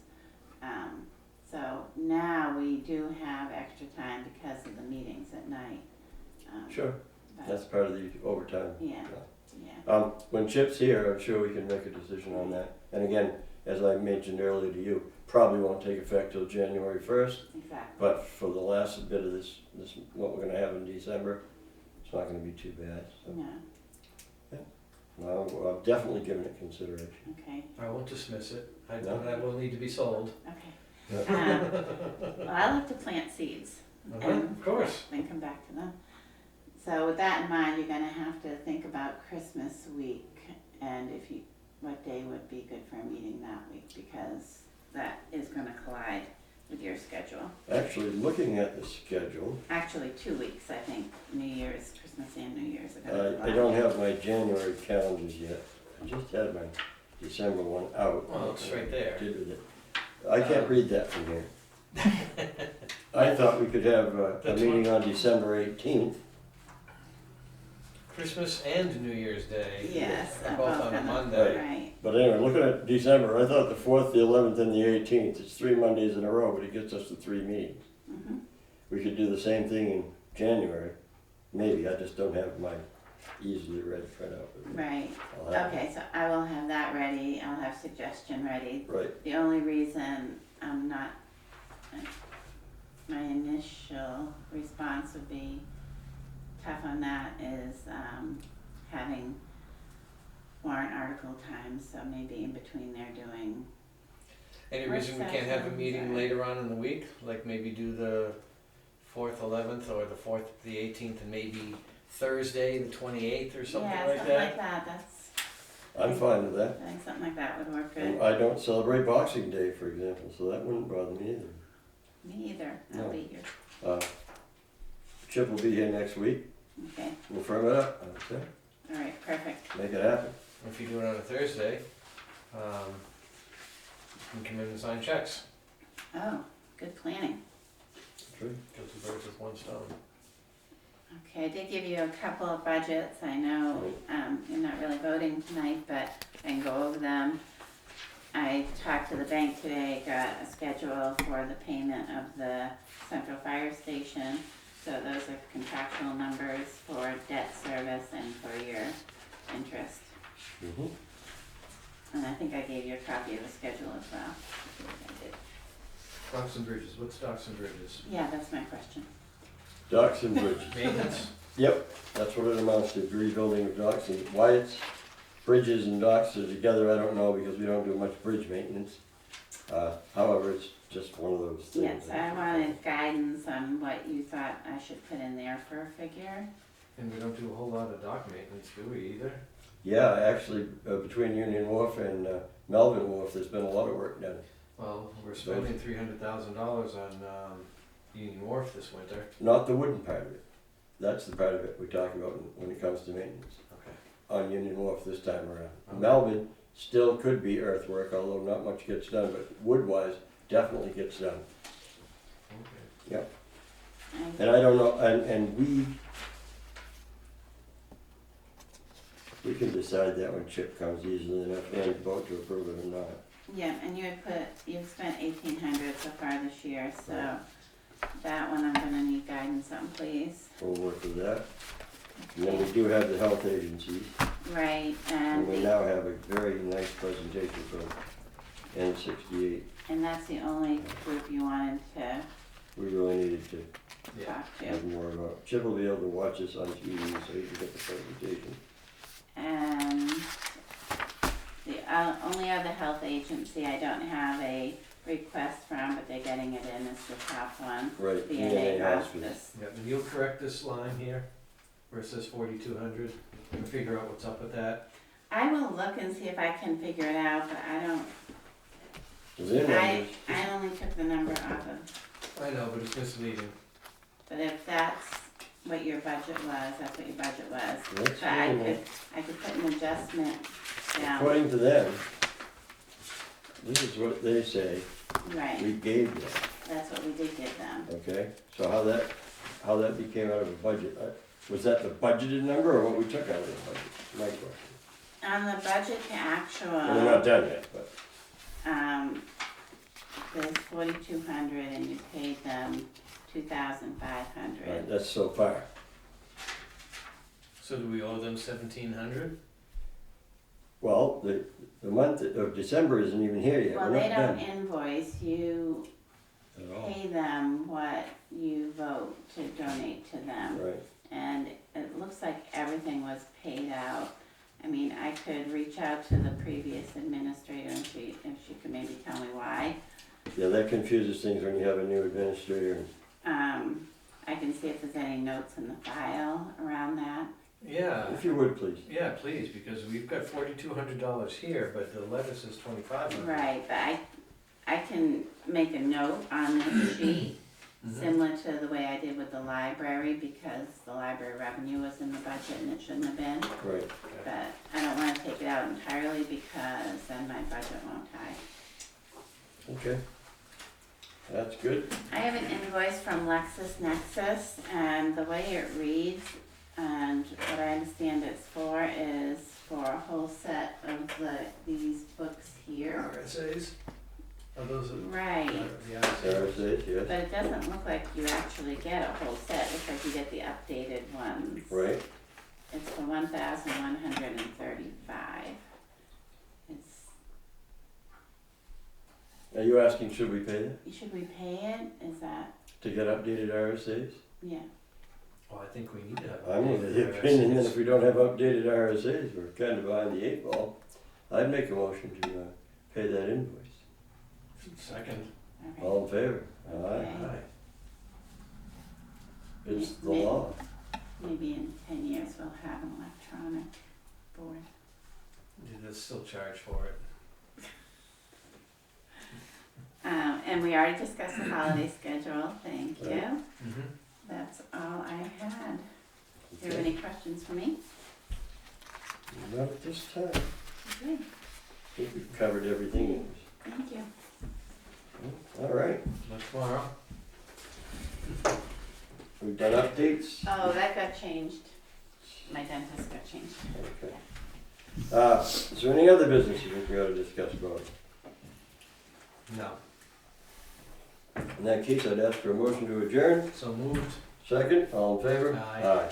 So now we do have extra time because of the meetings at night. Sure, but- that's part of the overtime. Yeah, yeah. When Chip's here, I'm sure we can make a decision on that. And again, as I mentioned earlier to you, probably won't take effect till January 1st, Exactly. but for the last bit of this, what we're gonna have in December, it's not gonna be too bad, so. No, No, I've definitely given it consideration. okay, I won't dismiss it. I No. know that will need to be sold. okay. Well, I like to plant seeds. Of course. Then come back to them. So with that in mind, you're gonna have to think about Christmas week and what day would be good for a meeting that week, because that is gonna collide with your schedule. Actually, looking at the schedule, Actually, 2 weeks, I think, New Year's, Christmas and New Year's are gonna I collide. don't have my January calendars yet. I just had my December one out. Well, it's right there. Did with it. I can't read that from here. I thought we could have a That's meeting on December 18th. Christmas and New Year's Day. Yes, are both on a Monday. Right, But anyway, looking at December, I thought the 4th, the 11th, and the 18th. It's 3 Mondays in a row, but it gets us to 3 meetings. mhm, We could do the same thing in January. Maybe, I just don't have my easily read printout. with me. right. I'll have it. Okay, so I will have that ready, I'll have suggestion ready. Right, The only reason I'm not, my initial response would be tough on that is having warrant article time, so maybe in between they're doing, Any Work reason we can't have a sessions, meeting or- later on in the week? Like maybe do the 4th, 11th, or the 4th, the 18th, and maybe Thursday, the 28th, or something yeah, like something that? like that, that's, I'm fine with that. I think something like that would work And good. I don't celebrate Boxing Day, for example, so that wouldn't bother me either. Me either, I'll No. be here, Chip will be here next week. okay, We'll firm it up, okay? alright, perfect, Make it happen. If you do it on a Thursday, you can come in and sign checks. oh, good planning. True. Kill two birds with one stone. Okay, I did give you a couple of budgets, I know, you're not really voting tonight, but I can go over them. I talked to the bank today, got a schedule for the payment of the central fire station. So those are contractual numbers for debt service and for your interest. Mm-hmm. And I think I gave you a copy of the schedule as well. I think I did. Docks and bridges, what's docks and bridges? Yeah, that's my question. Docks and bridges. Maintenance? Yep, that's what it amounts to, rebuilding of docks, and why it's bridges and docks are together, I don't know, because we don't do much bridge maintenance. However, it's just one of those things. Yes, I wanted guidance on what you thought I should put in there for a figure. And we don't do a whole lot of dock maintenance, do we, either? Yeah, actually, between Union Wharf and Melvin Wharf, there's been a lot of work done. Well, we're spending $300,000 on Union Wharf this winter. Not the wooden part of it. That's the part of it we're talking about when it comes to maintenance. Okay. On Union Wharf this time around. Okay. Melvin still could be earthwork, although not much gets done, but wood-wise, definitely gets done. Okay. And I don't know, and we can decide that when Chip comes easily enough and vote to approve it or not. Yeah, and you've spent 1,800 so far this year, so that one I'm gonna need guidance on, please. We'll work with that. And then we do have the health agencies, Right, and we now have a very nice presentation from N68. and that's the only group you wanted to We really needed to Yeah. talk to. have more about. Chip will be able to watch us on TV so he can get the presentation. And the only other health agency I don't have a request from, but they're getting it in, is the top one, Right, VNA VNA hospice. hospice. Yeah, and you'll correct this line here, where it says 4,200, and figure out what's up with that. I will look and see if I can figure it out, but I don't, Is there numbers? I only took the number off of, I know, but it's misleading. but if that's what your budget was, that's what your budget was. That's So I really- could put an adjustment down, According to them, this is what they say right, we gave them, that's what we did give them. okay? So how that became out of a budget, was that the budgeted number or what we took out of the budget? My question. On the budget to actual. Well, we're not done yet, but, There's 4,200 and you paid them 2,500. right, that's so far. So do we owe them 1,700? Well, the month of December isn't even here yet, Well, we're they not don't done invoice, you at all. pay them what you vote to donate to them. Right, And it looks like everything was paid out. I mean, I could reach out to the previous administrator and if she could maybe tell me why. yeah, that confuses things when you have a new administrator. I can see if there's any notes in the file around that. Yeah, If you would, please. yeah, please, because we've got $4,200 here, but the letter says 2,500. Right, but I can make a note on this sheet, Mhm. similar to the way I did with the library, because the library revenue was in the budget and it shouldn't have been. Right. But I don't wanna take it out entirely because then my budget won't tie. Okay. That's good. I have an invoice from LexisNexis, and the way it reads, and what I understand it's for, is for a whole set of these books here. RSAs? Are those Right, the RSAs? RSA's, yes. but it doesn't look like you actually get a whole set, it looks like you get the updated ones. Right. It's for 1,135. It's, Are you asking, should we pay that? should we pay it? Is that, To get updated RSAs? yeah. Well, I think we need to have. I'm of updated the opinion that RSAs. if we don't have updated RSAs, we're kind of behind the eight ball. I'd make a motion to pay that invoice. Second. Okay. All in favor? Okay. Aye. It's the law. Maybe in 10 years we'll have an electronic board. You'd still charge for it. And we already discussed the holiday schedule, thank you. Mm-hmm. That's all I had. Do you have any questions for me? Not at this time. Okay, I think we've covered everything. thank you. All right. Much tomorrow. We've done updates. Oh, that got changed. My dentist got changed. Okay. Is there any other business you think we ought to discuss, Bob? No. In that case, I'd ask for a motion to adjourn. So moved. Second, all in favor? Aye. Aye.